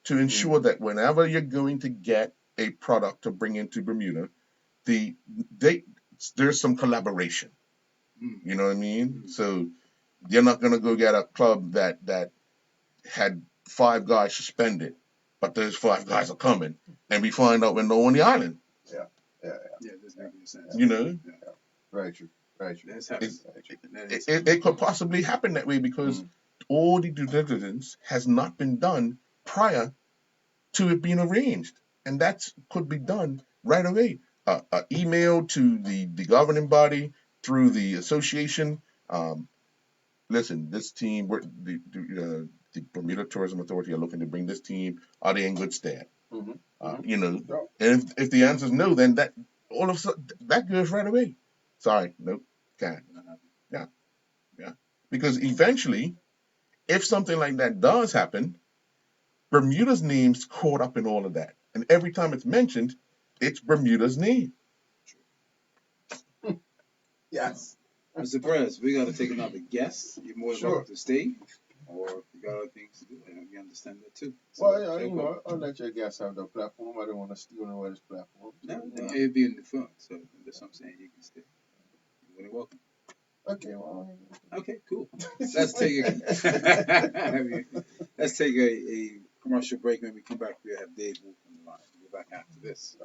to ensure that whenever you're going to get a product to bring into Bermuda, there's some collaboration. You know what I mean? So you're not gonna go get a club that had 5 guys suspended, but those 5 guys are coming, and we find out when they're on the island. Yeah, this makes any sense. You know, Very true. Very true. it could possibly happen that way because all the due diligence has not been done prior to it being arranged, and that could be done right away. Email to the governing body through the association. Listen, this team, the Bermuda Tourism Authority are looking to bring this team. Are they in good stead? You know, and if the answer is no, then that all of a sudden that goes right away. Sorry, nope, can't. Yeah, because eventually, if something like that does happen, Bermuda's name's caught up in all of that, and every time it's mentioned, it's Bermuda's name. Yes. Mr. Perez, we got to take another guest. You're more than welcome to stay, or if you got other things to do, and we understand that too. So, Well, yeah, I'll let your guests have the platform. I don't want to steal nobody's platform. No, it'd be in the front, so that's what I'm saying. You can stay. You're more than welcome. Okay, well. Okay, cool. Let's take let's take a commercial break. When we come back, we'll have Dave Wolf on the line. We'll be back after this.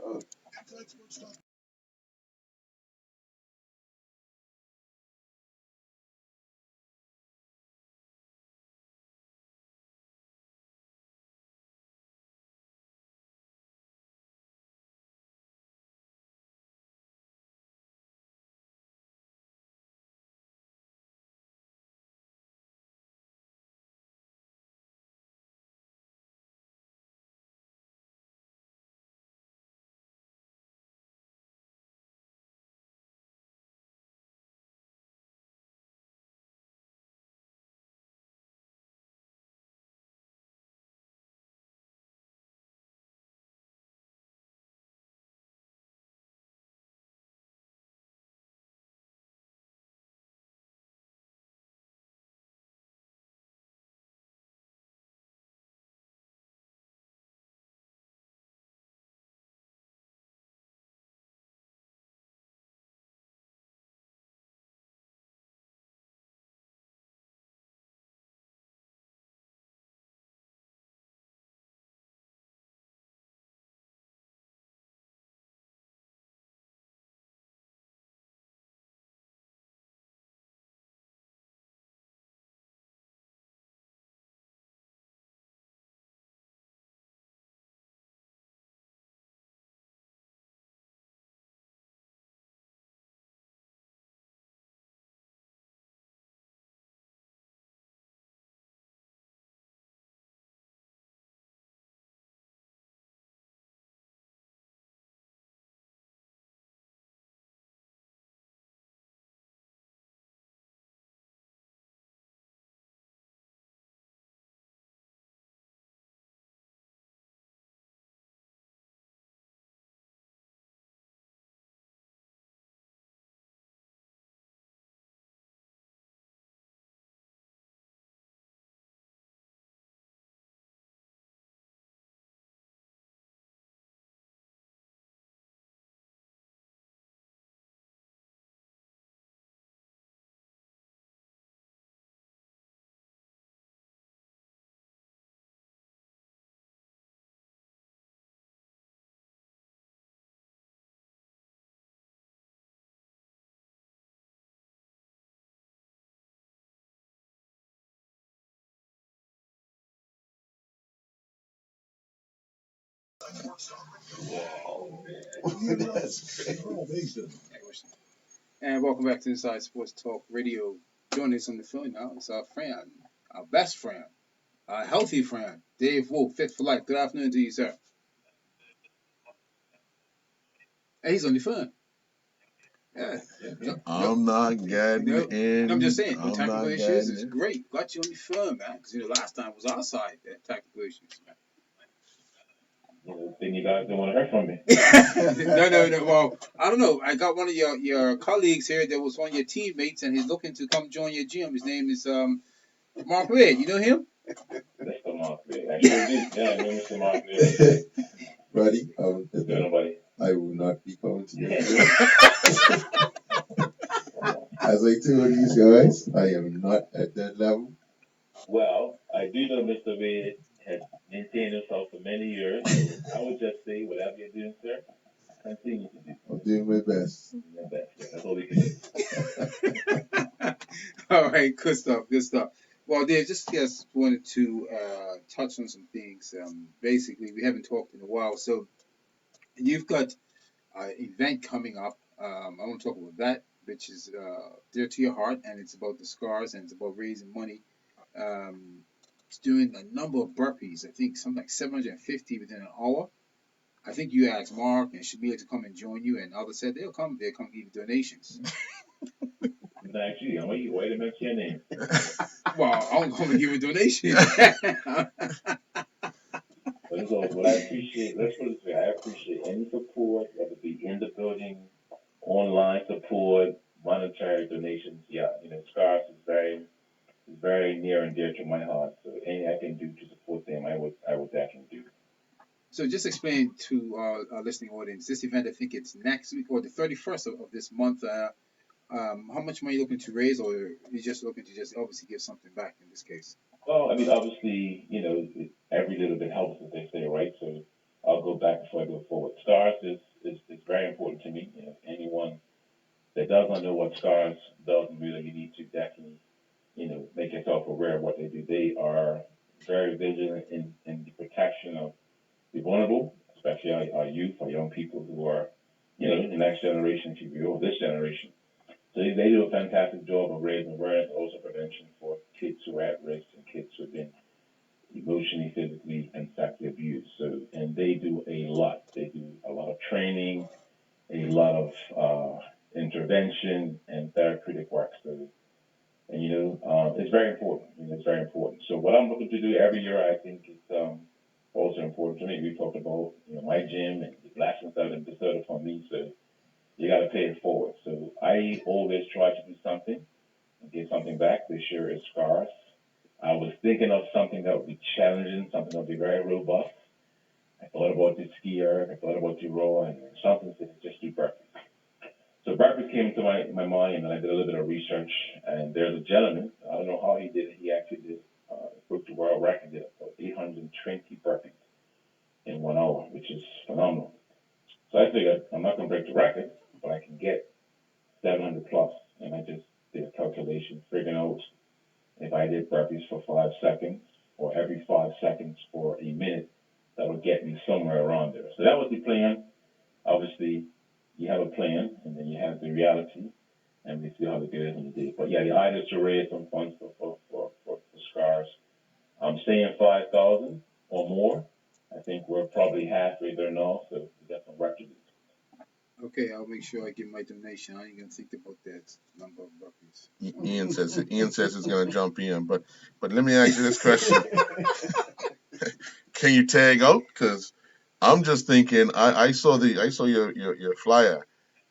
Wow. That's crazy. And welcome back to Inside Sports Talk Radio. Joining us on the phone now is our friend, our best friend, our healthy friend, Dave Wolf, Fit for Life. Good afternoon to you, sir. Hey, he's on the phone. Yeah. No, no, I'm not getting no. I'm just in. saying, no I'm technical not issues. getting It's in. great. Got you on the phone, man. Because last time was our side that technical issues, man. Then you guys don't want to hear from me. No, no, no. Well, I don't know. I got one of your colleagues here that was one of your teammates, and he's looking to come join your gym. His name is Mark Red. You know him? Mr. Markley. I sure do. Yeah, I know Mr. Markley. Buddy, What's good, nobody? I will not be coming to your show. As I told these guys, I am not at that level. Well, I do know Mr. Red has maintained himself for many years, so I would just say whatever you're doing, sir, continue to do. I'm doing my best. Your best. Yeah, that's all we can do. All right, good stuff, good stuff. Well, Dave, just wanted to touch on some things. Basically, we haven't talked in a while, so you've got an event coming up. I want to talk about that, which is dear to your heart, and it's about the scars and it's about raising money. Um, it's doing a number of burpees. I think something like 750 within an hour. I think you asked Mark and should be able to come and join you, and others said they'll come. They'll come give you donations. Thank you. I'm wait to mention your name. Well, I'm going to give a donation. But it's all what I appreciate. Let's put it this way: I appreciate any support, whether it be in the building, online support, monetary donations. Yeah, Scars is very near and dear to my heart. So anything I can do to support them, I would definitely do. So just explain to our listening audience this event. I think it's next week or the 31st of this month. How much money are you looking to raise, or you just looking to just obviously give something back in this case? Well, I mean, obviously, every little bit helps, as they say, right? So I'll go back before I go forward. Scars is very important to me. Anyone that does not know what Scars does in Bermuda, you need to definitely, make yourself aware of what they do. They are very vigilant in the protection of the vulnerable, especially our youth, our young people who are, the next generation, if you will, this generation. So they do a fantastic job of raising awareness, also prevention for kids who are at risk and kids who have been emotionally, physically, and sexually abused. So, and they do a lot. They do a lot of training, a lot of intervention and therapeutic work. So, and it's very important. It's very important. So, what I'm looking to do every year, I think, is also important to me. We talked about my gym and the blessings that have been bestowed upon me. So, you got to pay it forward. So, I always try to do something and get something back. This year is scars. I was thinking of something that would be challenging, something that would be very robust. I thought about the skier, I thought about the rower, and something said just do burpees. So burpees came into my mind, and I did a little bit of research. And there's a gentleman, I don't know how he did it. He actually did broke the world record, did about 820 burpees in 1 hour, which is phenomenal. So I figured I'm not going to break the record, but I can get 700 plus. And I just did a calculation, figuring out if I did burpees for 5 seconds or every 5 seconds for a minute, that would get me somewhere around there. So that was the plan. Obviously, you have a plan and then you have the reality, and we see how it goes in the day. But yeah, the idea is to raise some funds for scars. I'm saying 5,000 or more. I think we're probably halfway there now, so we got some work to do. Okay, I'll make sure I give my donation. I ain't gonna think about that number of burpees. Ian says he's gonna jump in, but let me ask you this question: Can you tag out? Because I'm just thinking. I saw your flyer,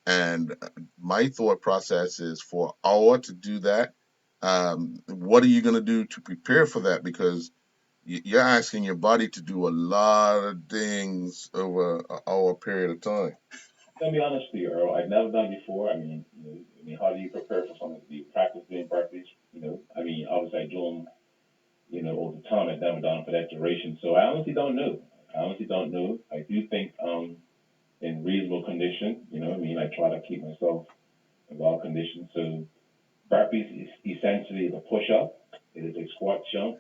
and my thought process is for an hour to do that. What are you gonna do to prepare for that? Because you're asking your body to do a lot of things over an hour period of time. Let me be honest with you, Earl. I've never done it before. How do you prepare for something? Do you practice doing burpees? Obviously I do them, all the time. I've never done them for that duration. So I honestly don't know. I do think in reasonable condition. I try to keep myself in well condition. So burpees is essentially a push up. It is a squat jump,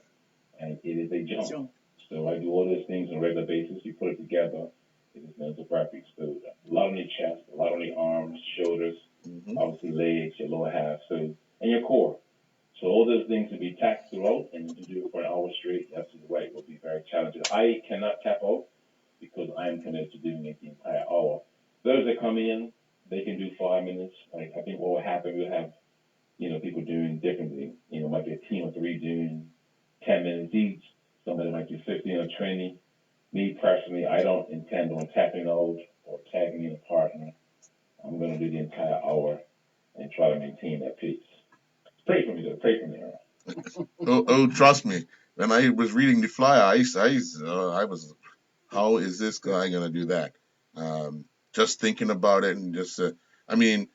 and it is a jump. So I do all those things on a regular basis. You put it together, it is mental practice. So a lot on your chest, a lot on your arms, shoulders, Hmm. obviously legs, your lower half, so and your core. So all those things will be taxed throughout, and to do it for an hour straight, you're absolutely right, will be very challenging. I cannot tap out because I am committed to doing it the entire hour. Those that come in, they can do 5 minutes. Like I think what will happen, we'll have people doing differently. Might be a team of three doing 10 minutes each. Somebody might do 15 or 20. Me personally, I don't intend on tapping out or tagging in a partner. I'm going to do the entire hour and try to maintain that pace. Pray for me, though. Pray for me, Aaron. Oh, trust me. When I was reading the flyer, I was, how is this guy gonna do that? Um, just thinking about it and just, I mean,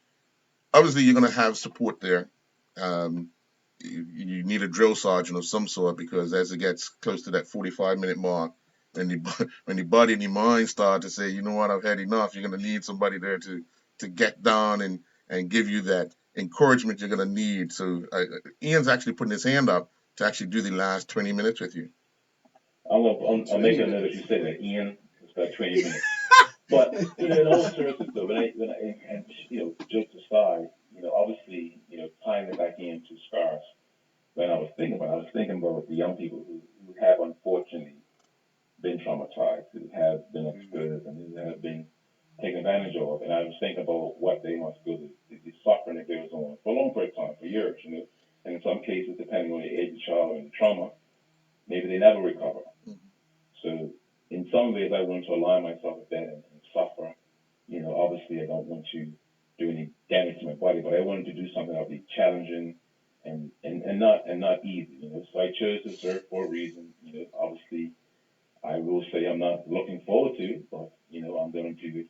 obviously you're gonna have support there. Um, you need a drill sergeant of some sort because as it gets close to that 45-minute mark, when the when the body and the mind start to say, you know what, I've had enough, you're gonna need somebody there to get down and give you that encouragement you're gonna need. So Ian's actually putting his hand up to actually do the last 20 minutes with you. Man, I'm 20 making a note that minutes. you said that, Ian. It's about 20 minutes. But in all seriousness, though, when I and jokes aside, obviously, tying it back into scars. When I was thinking about the young people who have unfortunately been traumatized, who have been Mm, exposed, and who have been taken advantage of. And I was thinking about what they must go through, the suffering that goes on for a long period of time, for years. And in some cases, depending on the age of the child and the trauma, maybe they never recover. So in some ways, I want to align myself with that and suffer. Obviously, I don't want to do any damage to my body, but I wanted to do something that would be challenging and not easy. So I chose to serve for a reason. Obviously, I will say I'm not looking forward to it, but I'm going to do it.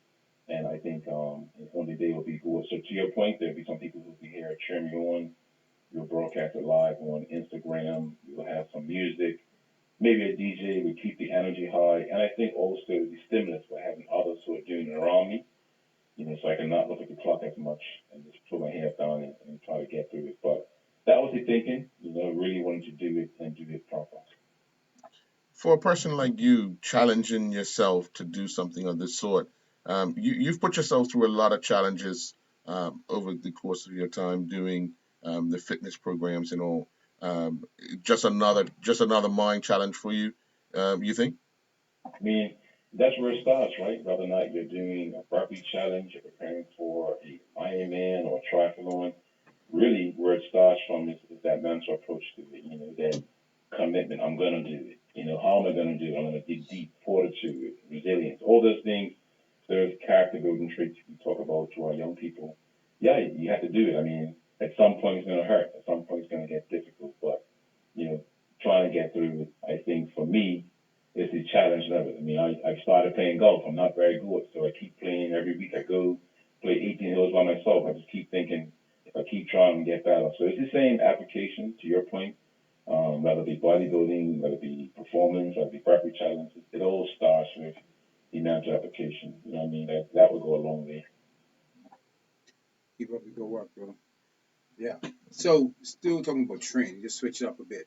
And I think one day will be good. So to your point, there'll be some people who'll be here cheering me on. You'll broadcast it live on Instagram. You'll have some music, maybe a DJ would keep the energy high. And I think also the stimulus for having others who are doing it around me, so I can not look at the clock as much and just put my head down and try to get through it. But that was the thinking, really wanted to do it and do it proper. For a person like you challenging yourself to do something of this sort, you've put yourself through a lot of challenges over the course of your time doing the fitness programs and all. Um, just another mind challenge for you. You think? I mean, that's where it starts, right? Whether or not you're doing a burpee challenge, you're preparing for a Ironman or a triathlon, really where it starts from is that mental approach to it, that commitment. I'm going to do it. How am I going to do it? I'm going to dig deep, fortitude, resilience, all those things. There's character building traits we talk about to our young people. Yeah, you have to do it. I mean, at some point it's going to hurt. At some point it's going to get difficult. But, you know, trying to get through it, I think for me, is the challenge level. I mean, I started playing golf. I'm not very good. So I keep playing every week. I go play 18 holes by myself. I just keep thinking, if I keep trying and get better. So it's the same application to your point, whether it be bodybuilding, whether it be performance, whether it be burpee challenges. It all starts with the mental application. You know what I mean? That would go a long way. keep up the good work, bro. Yeah. So, still talking about training, just switch it up a bit.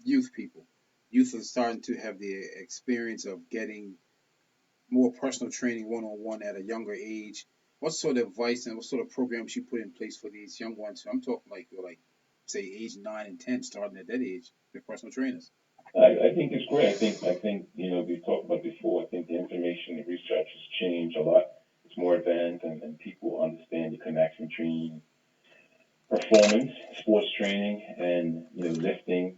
Youth people. Youth are starting to have the experience of getting more personal training one on one at a younger age. What sort of advice and what sort of programs you put in place for these young ones? I'm talking like you're like say age 9 and 10, starting at that age, they're personal trainers. I think it's great. I think we've talked about before. I think the information, the research has changed a lot. It's more advanced, and people understand the connection between performance, sports training, and lifting,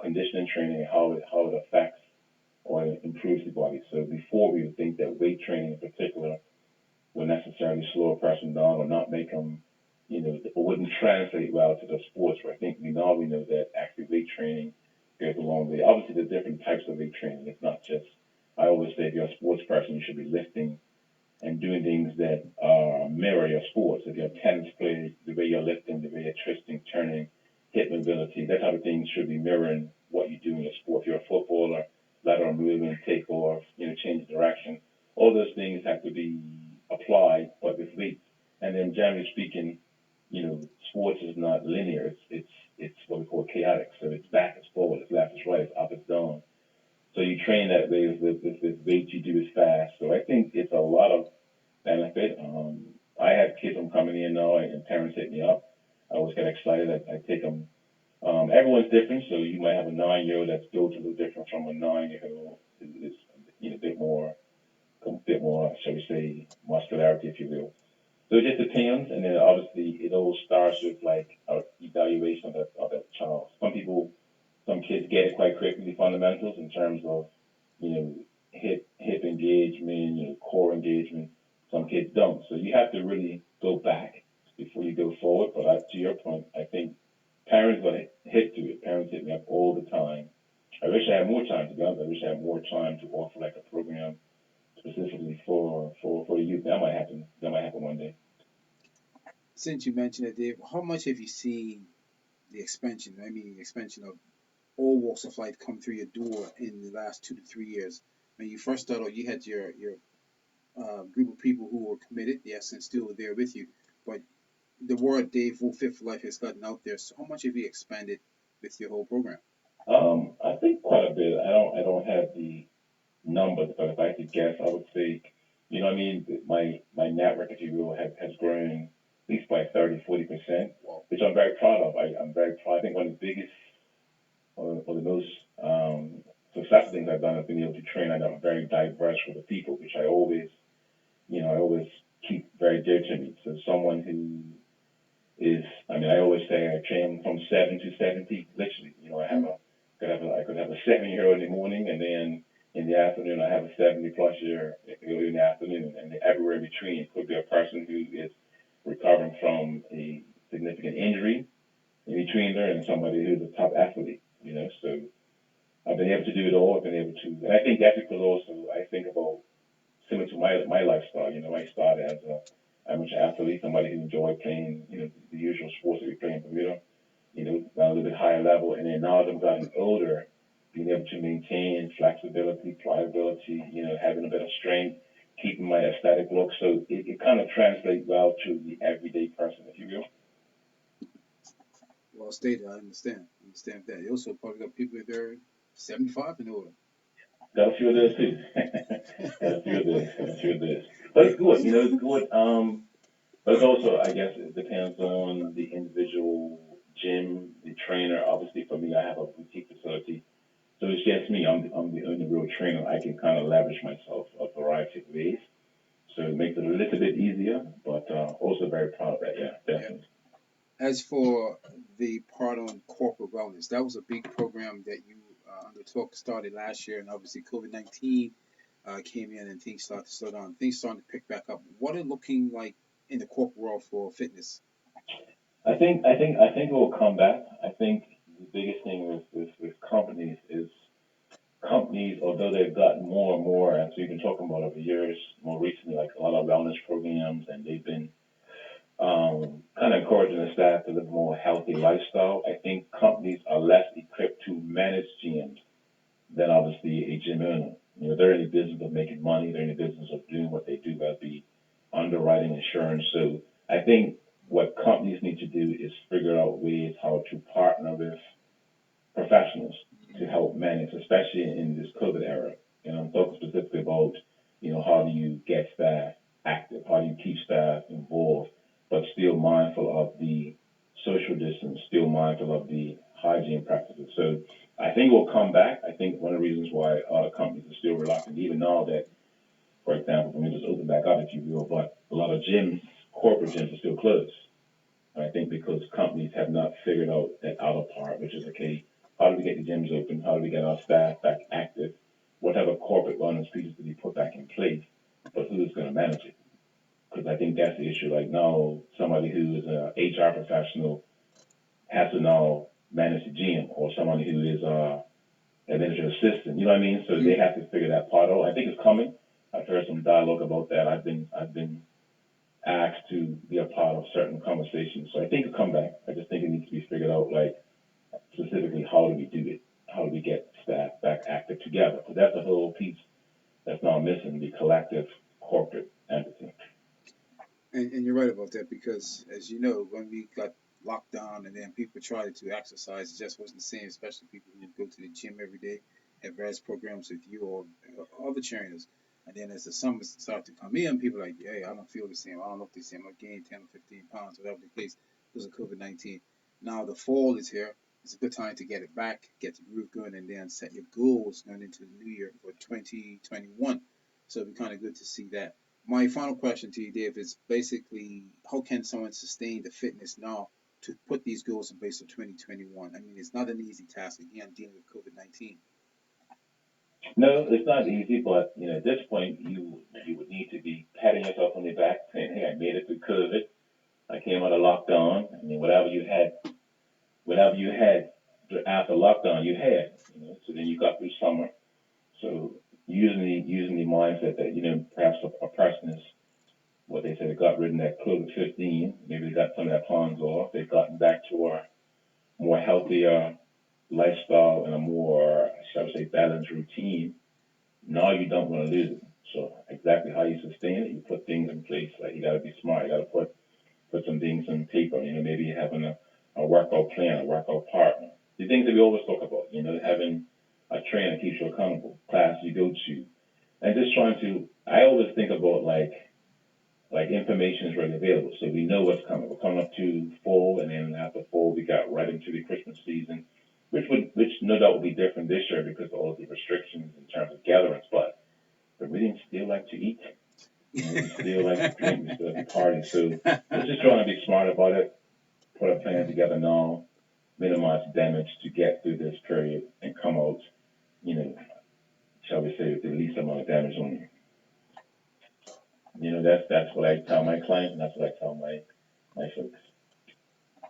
conditioning training, and how it affects or it improves the body. So before we would think that weight training in particular would necessarily slow a person down or not make them, or wouldn't translate well to the sports. Where I think we know that actually weight training goes a long way. Obviously, there's different types of weight training. It's not just. I always say if you're a sports person, you should be lifting and doing things that mirror your sports. If you're a tennis player, the way you're lifting, the way you're twisting, turning, hip mobility, that type of thing should be mirroring what you do in your sport. If you're a footballer, lateral movement, take off, change direction. All those things have to be applied, but with weight. And then generally speaking, sports is not linear. It's what we call chaotic. So it's back, it's forward, it's left, it's right, it's up, it's down. this weight you do is fast. So I think it's a lot of benefit. I have kids I'm coming in now, and parents hit me up. I always get excited. I take them. Everyone's different, so you might have a 9-year-old that's built a little different from a 9-year-old is a bit more, shall we say, muscularity, if you will. So it just depends, and then obviously it all starts with like our evaluation of that child. Some kids get it quite quickly, fundamentals in terms of, you know, hip engagement, core engagement. Some kids don't. So you have to really go back before you go forward. But to your point, I think parents got hit to it. Parents hit me up all the time. I wish I had more time, to be honest. I wish I had more time to offer like a program specifically for the youth. That might happen. That might happen one day. Since you mentioned it, Dave, how much have you seen the expansion? I mean, the expansion of all walks of life come through your door in the last 2 to 3 years. When you first started, you had your group of people who were committed, yes, and still there with you. But the word Dave Wolf Fit for Life has gotten out there. So how much have you expanded with your whole program? I think quite a bit. I don't have the numbers, but if I could guess, I would say, what I mean, my network, if you will, has grown at least by 30, 40%, Wow. which I'm very proud of. I'm very proud. I think one of the biggest or the most successful things I've done is being able to train. I'm very diverse with the people, which I always keep very dear to me. So someone who is, I mean, I always say I train from 7 to 70, literally. I could have a 7-year-old in the morning, and then in the afternoon I have a 70 plus year in the afternoon, and everywhere in between. It could be a person who is recovering from a significant injury in between there, and somebody who's a top athlete. So I've been able to do it all. I've been able to, and I think that's because also I think about similar to my lifestyle. I started as a amateur athlete, somebody who enjoyed playing, the usual sports that we play in Bermuda, down a little bit higher level. And then now that I've gotten older, being able to maintain flexibility, pliability, having a bit of strength, keeping my aesthetic look. So it kind of translates well to the everyday person, if you will. Well stated. I understand. I understand that. You also probably got people that are 75 and older. Got a few of those too. Got a few of those. Got a few of those. But it's good. It's good. But it's also, I guess, it depends on the individual gym, the trainer. Obviously, for me, I have a boutique facility, so it's just me. I'm the only real trainer. I can kind of leverage myself a variety of ways, so it makes it a little bit easier. But also very proud of that. Yeah, Yeah. definitely. As for the part on corporate wellness, that was a big program that you undertook, started last year, and obviously COVID-19 came in and things started to slow down. Things starting to pick back up. What are looking like in the corporate world for fitness? I think it will come back. I think the biggest thing with companies is companies, although they've gotten more and more, as we've been talking about over years, more recently, like a lot of wellness programs, and they've been kind of encouraging the staff to live a more healthy lifestyle. I think companies are less equipped to manage gyms than obviously a gym owner. They're in the business of making money. They're in the business of doing what they do, whether it be underwriting, insurance. So I think what companies need to do is figure out ways how to partner with professionals to help manage, especially in this COVID era. And I'm talking specifically about, how do you get staff active? How do you keep staff involved, but still mindful of the social distance, still mindful of the hygiene practices? So I think it will come back. I think one of the reasons why other companies are still reluctant, even now that, for example, let me just open back up, if you will, but a lot of gyms, corporate gyms are still closed. I think because companies have not figured out that other part, which is okay, how do we get the gyms open? How do we get our staff back active? What type of corporate wellness pieces do we put back in place? But who's going to manage it? Because I think that's the issue. Like now, somebody who is an HR professional has to now manage the gym, or somebody who is an administrative assistant. You know what I mean? So they Mm-hmm. have to figure that part out. I think it's coming. I've heard some dialogue about that. I've been asked to be a part of certain conversations. So I think it'll come back. I just think it needs to be figured out, like specifically how do we do it? How do we get staff back active together? Because that's a whole piece that's now missing, the collective corporate entity. And you're right about that because, as you know, when we got locked down and then people tried to exercise, it just wasn't the same, especially people who go to the gym every day. have various programs with you or other trainers. And then as the summers start to come in, people are like, hey, I don't feel the same. I don't look the same. I gained 10 or 15 pounds, whatever the case, because of COVID-19. Now the fall is here. It's a good time to get it back, get the groove going, and then set your goals going into the new year for 2021. So it'd be kind of good to see that. My final question to you, Dave, is basically how can someone sustain the fitness now to put these goals in place for 2021? I mean, it's not an easy task, again, dealing with COVID 19. No, it's not easy, but at this point, you would need to be patting yourself on the back, saying, "Hey, I made it through COVID. I came out of lockdown. I mean, whatever you had after lockdown, you had. So then you got through summer. So using the mindset that perhaps a person is what they say they got rid of that COVID-15. Maybe they got some of that pawns off. They've gotten back to a more healthier lifestyle and a more, shall we say, balanced routine. Now you don't want to lose it. So exactly how you sustain it, you put things in place. Like you got to be smart. You got to put some things on paper. Maybe having a workout plan, a workout partner. The things that we always talk about. Having a trainer keeps you accountable, class you go to, and just trying to. I always think about like information is really available, so we know what's coming. We're coming up to fall, and then after fall, we got right into the Christmas season, which no doubt will be different this year because of all the restrictions in terms of gatherings. But Bermudians still like to eat. We still like to drink. We still like to party. So we're just trying to be smart about it. Put a plan together now, minimize damage to get through this period, and come out, you know, shall we say, with the least amount of damage on you. That's what I tell my clients, and that's what I tell my folks.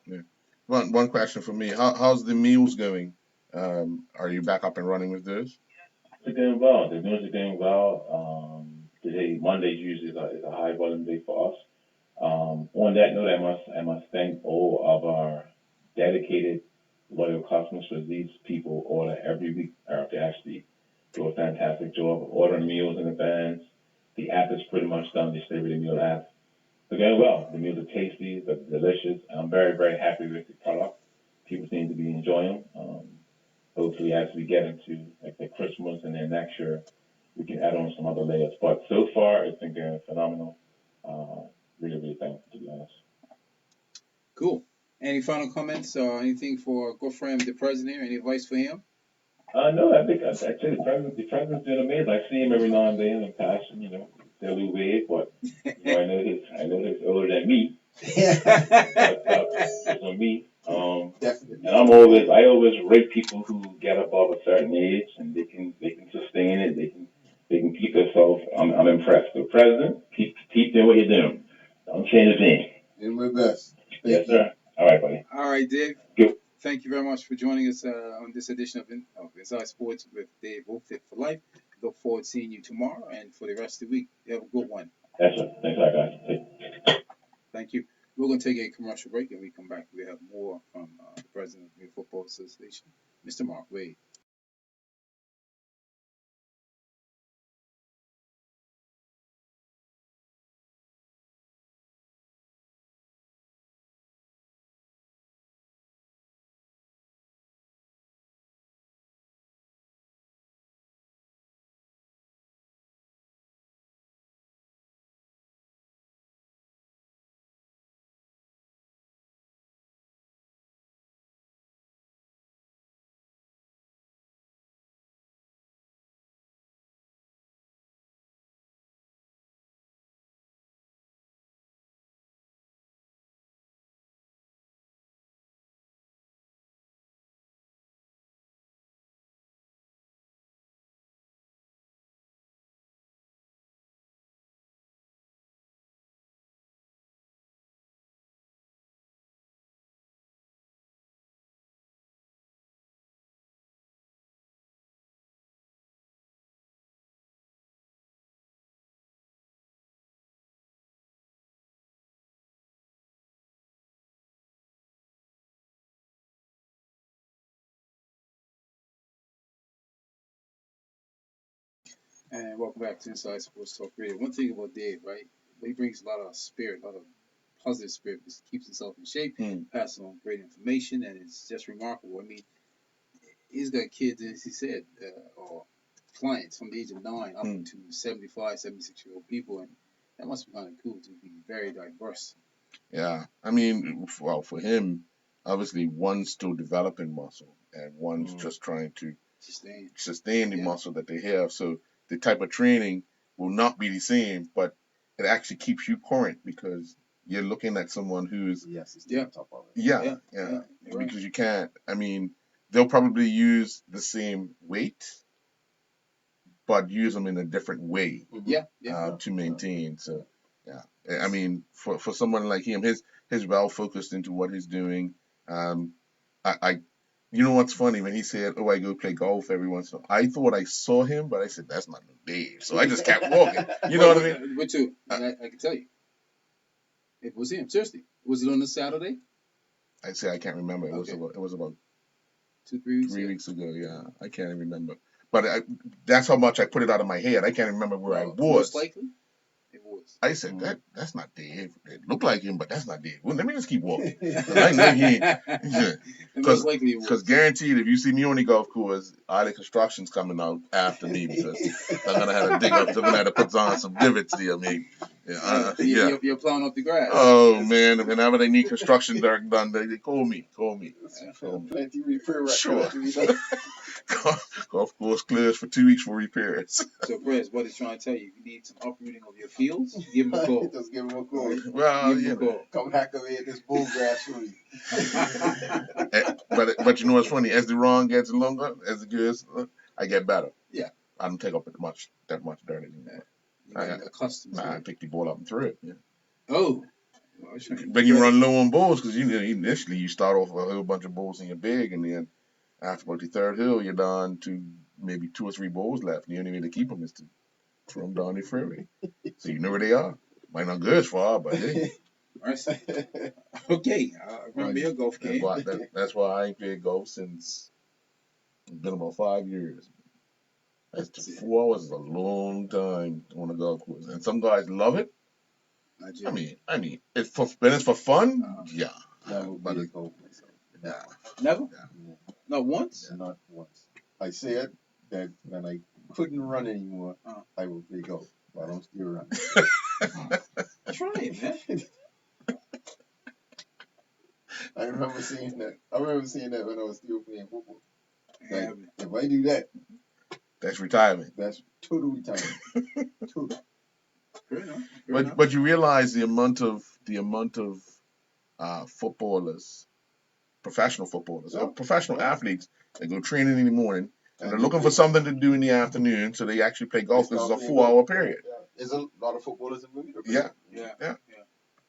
Yeah. One question for me. How's the meals going? Are you back up and running with this? It's going well. The news is going well. Today, Mondays usually is a high volume day for us. On that note, I must thank all of our dedicated loyal customers for these people order every week. They actually do a fantastic job of ordering meals in advance. The app is pretty much done. The Stay Ready Meal app. They're going well. The meals are tasty, they're delicious. I'm very, very happy with the product. People seem to be enjoying them. Hopefully, as we get into like the Christmas and then next year, we can add on some other layers. But so far, it's been going phenomenal. Really, really thankful, to be honest. Cool. Any final comments or anything for Gofram, the president here? Any advice for him? No, I think actually the president's doing amazing. I see him every now and then in passing, they're a little weird, but I know he's older than me. It's on me. Definitely. And I always rate people who get above a certain age and they can sustain it. They can keep themselves. I'm impressed. So president, keep doing what you're doing. Don't change a thing. Doing my best. Yes, Thank you. sir. All right, buddy. All right, Dave. Good. Thank you very much for joining us on this edition of Inside Sports with Dave Fit for Life. Look forward to seeing you tomorrow and for the rest of the week. You have a good one. That's it. Thanks a lot, guys. Thank you. We're going to take a commercial break and we come back. We have more from the president of the Football Association, Mr. Mark Wade. And welcome back to Inside Sports Talk Radio. One thing about Dave, right? He brings a lot of spirit, a lot of positive spirit. He keeps himself in shape, passes on great information, and it's just remarkable. I mean, he's got kids, as he said, or clients from the age of 9 up Hmm. to 75, 76-year-old people, and that must be kind of cool to be very diverse. Yeah, I mean, well, for him, obviously one's still developing muscle, and one's just trying to sustain the Yeah. muscle that they have. So the type of training will not be the same, but it actually keeps you current because you're looking at someone who's Yes, it's on top of it. yeah, Yeah, yeah, yeah, you're right. because you can't. I mean, they'll probably use the same weight, but use them in a different way Yeah, to maintain. So yeah, I mean, for someone like him, his well focused into what he's doing. I you know what's funny when he said, "Oh, I go play golf every once in a while." I thought I saw him, but I said that's not no Dave, so I just kept walking. You know what I mean? Where to? I can tell you, it was him. Seriously, was it on a Saturday? I say I can't remember. Okay. It was about 2, 3 weeks. 3 weeks ago. Yeah, I can't even remember. But that's how much I put it out of my head. I can't remember where I Most was. likely, it was. I said that's not Dave. It looked like him, but that's not Dave. Well, let me just keep walking. 'Cause I know he ain't. Most likely, it was. Because guaranteed, if you see me on the golf course, Island Construction's coming out after me because they're gonna have to dig up. They're gonna have to put on some divots there, me. Yeah, yeah. You're plowing up the grass. Oh man, whenever they need construction work done, they call me. Call me. Plenty repair work Sure. to be done. Golf course clears for 2 weeks for repairs. So, Prez, what he's trying to tell you, if you need some uprooting of your fields, give him a call. Just give him a call. Well, Give him you a know. call. Come excavate this bull grass for me. But you know what's funny? As the run gets longer, as it goes, I get better. Yeah. I don't take up that much dirt anymore. You get accustomed to I it. pick the ball up and throw it. Yeah. Oh. Then you run low on balls because initially you start off with a whole bunch of balls in your bag, and then after about the third hill, you're down to maybe 2 or 3 balls left. And the only way to keep them is to throw them down the fairway. So you know where they are. Might not go as far, but hey. Okay, I remember your golf game. That's why I ain't played golf since it's been about 5 years. 4 hours is a long time on a golf course, and some guys love it. I mean, it's for fun. Yeah, Never but played golf myself. Never? Yeah. Not once? Not once. I said that when I couldn't run anymore, I would play golf. But I don't still run. Try it, man. I remember seeing that. When I was still playing football. Like, if I do that, that's retirement. That's total retirement. Total. But you realize the amount of footballers, professional footballers, or professional athletes that go training in the morning and they're looking for something to do in the afternoon, so they actually play golf because it's a 4-hour period. There's a lot of footballers in Bermuda. Yeah.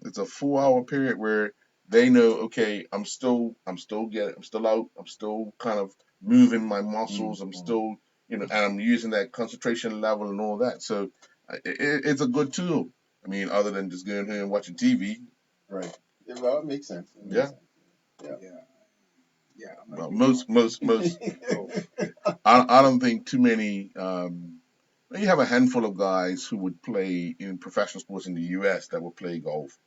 It's a 4-hour period where they know, okay, I'm still out, I'm still kind of moving my muscles, I'm still, and I'm using that concentration level and all that. So it's a good tool. I mean, other than just going here and watching TV. Right. Yeah, well, it makes sense. Yeah. Well, most. I don't think too many. You have a handful of guys who would play in professional sports in the U.S. that would play golf,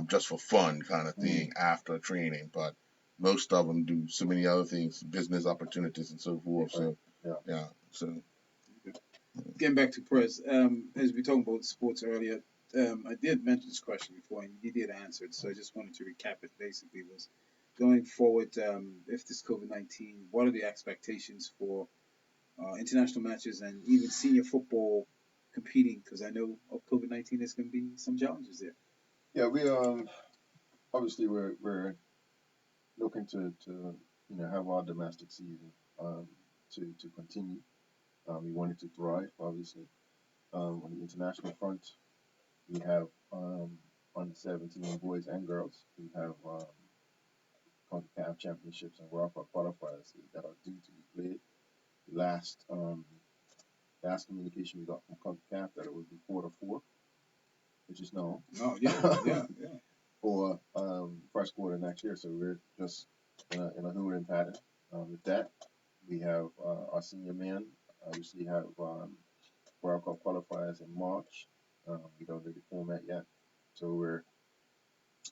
just for fun kind of thing after training. But most of them do so many other things, business opportunities and so forth. So yeah. So getting back to Prez, as we talked about sports earlier, I did mention this question before, and you did answer it. So I just wanted to recap it. Basically, was going forward, if this COVID-19, what are the expectations for international matches and even senior football competing? Because I know of COVID-19, there's going to be some challenges there. Yeah, we obviously we're looking to have our domestic season to continue. We want it to thrive, obviously. On the international front, we have under 17 boys and girls. We have CONCACAF championships and World Cup qualifiers that are due to be played. Last communication we got from CONCACAF that it would be Q4, which is now. Oh yeah. For first quarter next year. So we're just in a holding pattern. With that, we have our senior men obviously have World Cup qualifiers in March. We don't know the format yet, so we're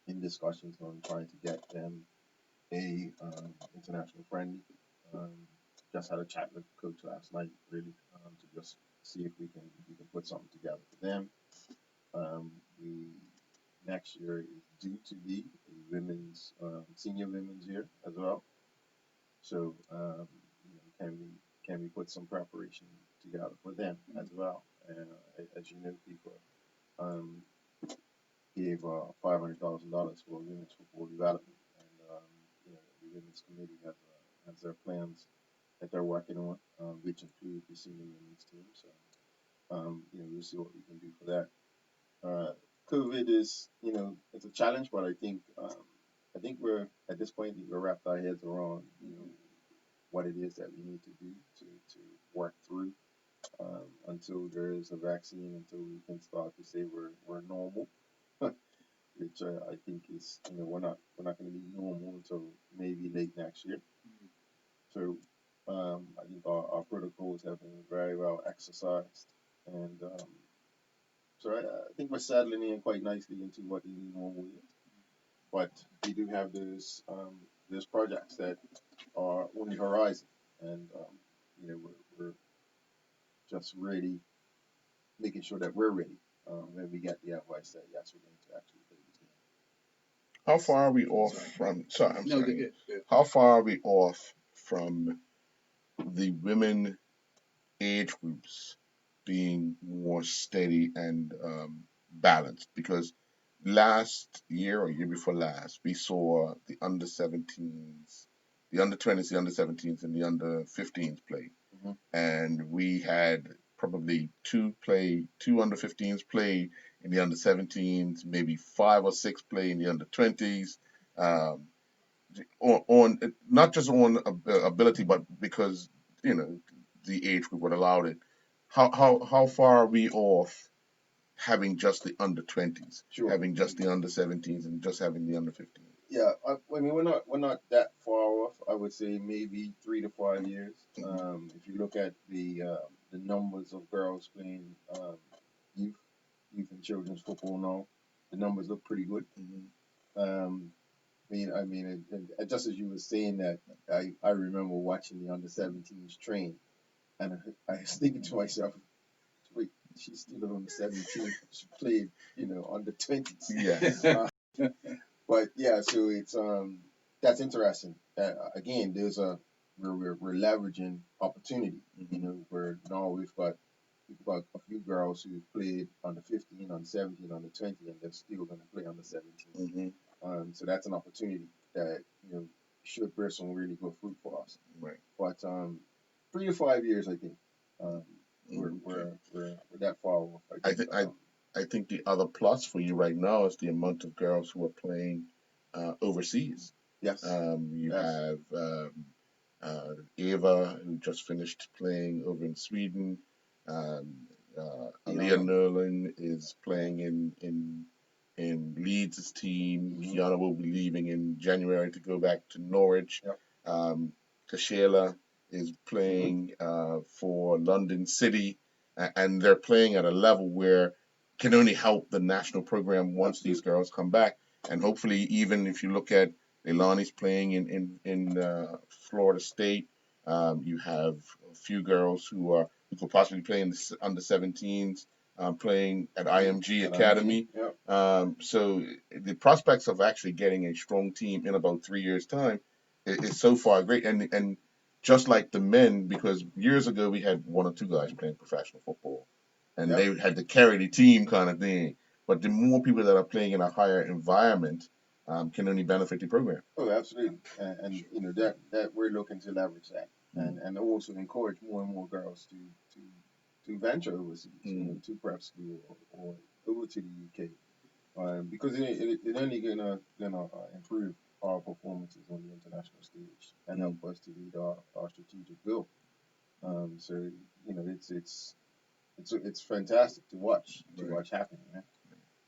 in discussions on trying to get them a international friendly just had a chat with the coach last night, really, to just see if we can put something together for them. We next year is due to be a women's senior women's year as well. So can we put some preparation together for them as well? As you know, people um, gave $500,000 for women's football development, and the women's committee has their plans that they're working on, which include the senior women's team. So we'll see what we can do for that. COVID is, it's a challenge, but I think we're at this point we're wrapped our heads around, what it is that we need to do to work through until there is a vaccine, until we can start to say we're normal, which I think is, we're not going to be normal until maybe late next year. So I think our protocols have been very well exercised, and so I think we're settling in quite nicely into what the new normal is. But we do have those projects that are on the horizon, and we're just really making sure that we're ready when we get the advice that yes, we're going to actually play this game. How far are we off Sorry. from? Sorry, I'm No, sorry. you're good. How far are we off from the women age groups being more steady and balanced? Because last year or year before last, we saw the under 17s, the under 20s, the under 17s, and the under 15s play. Mhm. And we had probably two under 15s play in the under 17s, maybe 5 or 6 play in the under 20s. Um, on not just on ability, but because you know the age group would allow it. How far are we off having just the under 20s, Sure. having just the under 17s, and just having the under 15s? Yeah, I mean we're not that far off. I would say maybe 3 to 5 years. If you look at the numbers of girls playing youth youth and children's football now, the numbers look pretty good. Um, and just as you were saying that, I remember watching the under 17s train, and I was thinking to myself, wait, she's still on the 17. She played, under 20s. Yes. But yeah, so it's that's interesting. Again, we're leveraging opportunity. Where now we've got a few girls who played under 15, under 17, under 20, and they're still going to play under 17. So that's an opportunity that should bear some really good fruit for us. Right. But 3 to 5 years, I think we're that far off. I think the other plus for you right now is the amount of girls who are playing overseas. Yes. You Yes. have Eva, who just finished playing over in Sweden. Aaliyah Nerlin is playing in Leeds' team. Kiana will be leaving in January to go back to Norwich. Yep. Kashela is playing for London City, and they're playing at a level where can only help the national program once these girls come back. And hopefully, even if you look at Leilani's playing in Florida State, you have a few girls who could possibly play in the under 17s, playing at IMG Academy. Yep. So the prospects of actually getting a strong team in about 3 years' time is so far great. And just like the men, because years ago we had 1 or 2 guys playing professional football, and Yep. they had to carry the team kind of thing. But the more people that are playing in a higher environment can only benefit the program. Oh, absolutely. And that we're looking to leverage that, and also encourage more and more girls to venture overseas, to prep school or over to the UK, because it only gonna improve our performances on the international stage and help us to meet our strategic goal. So it's fantastic to watch happening.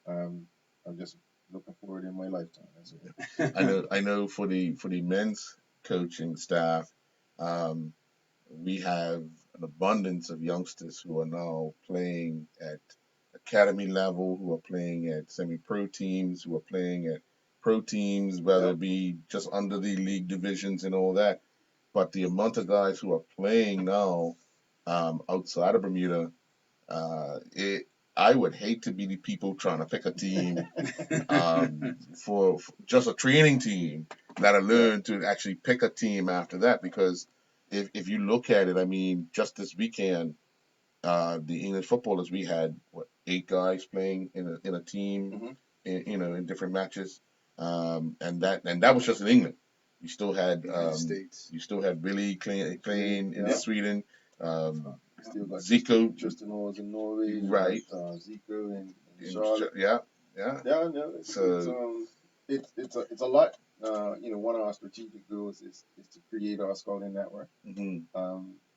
I'm just looking forward in my lifetime. That's it. I know for the men's coaching staff, we have an abundance of youngsters who are now playing at academy level, who are playing at semi-pro teams, who are playing at pro teams, whether it be just under the league divisions and all that. but the amount of guys who are playing now outside of Bermuda, it I would hate to be the people trying to pick a team for just a training team, let alone to actually pick a team after that. Because if you look at it, I mean, just this weekend, the English footballers, we had what 8 guys playing in a team, in different matches, and that was just in England. You still had United States. Billy playing in Yeah. Sweden, Still got Zico, Tristan Hawes in Norway. right? Zico in in Charlotte. yeah. Yeah, no, So it's a lot. One of our strategic goals is to create our scouting network,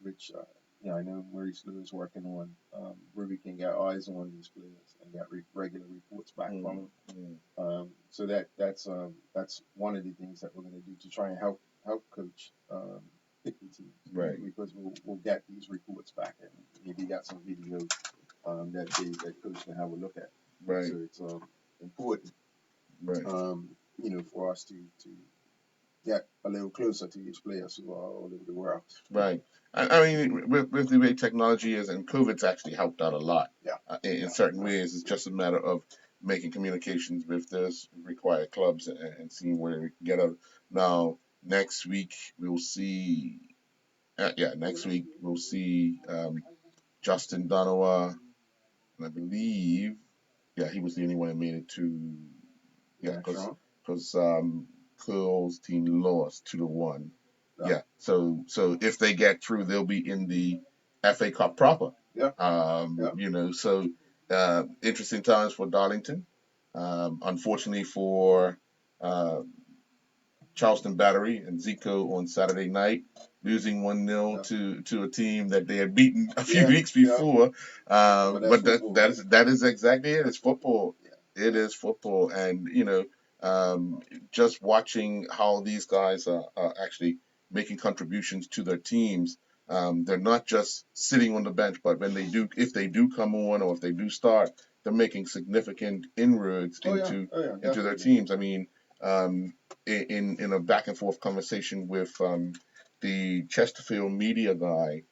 which I know Maurice Lou is working on, where we can get eyes on these players and get regular reports back from them. So that's one of the things that we're going to do to try and help coach pick the teams, Right. Because we'll get these reports back and maybe got some videos that coach can have a look at. Right. So it's important, Right. For us to get a little closer to these players who are all over the world. Right. I mean, with the way technology is, and COVID's actually helped out a lot. Yeah. In certain ways, it's just a matter of making communications with those required clubs and seeing where we can get out. Now, next week we'll see. Next week we'll see Justin Donowa, and I believe, he was the only one that made it to. Because Curl's team lost 2-1. Yeah. So if they get through, they'll be in the FA Cup proper. Yeah. So interesting times for Darlington. Unfortunately for Charleston Battery and Zico on Saturday night, losing 1-0 to a team that they had beaten a few weeks before. But that is exactly it. It's football. It is football, and just watching how these guys are actually making contributions to their teams. They're not just sitting on the bench, but if they do come on or if they do start, they're making significant inroads into their teams. I mean, in a back and forth conversation with the Chesterfield media guy,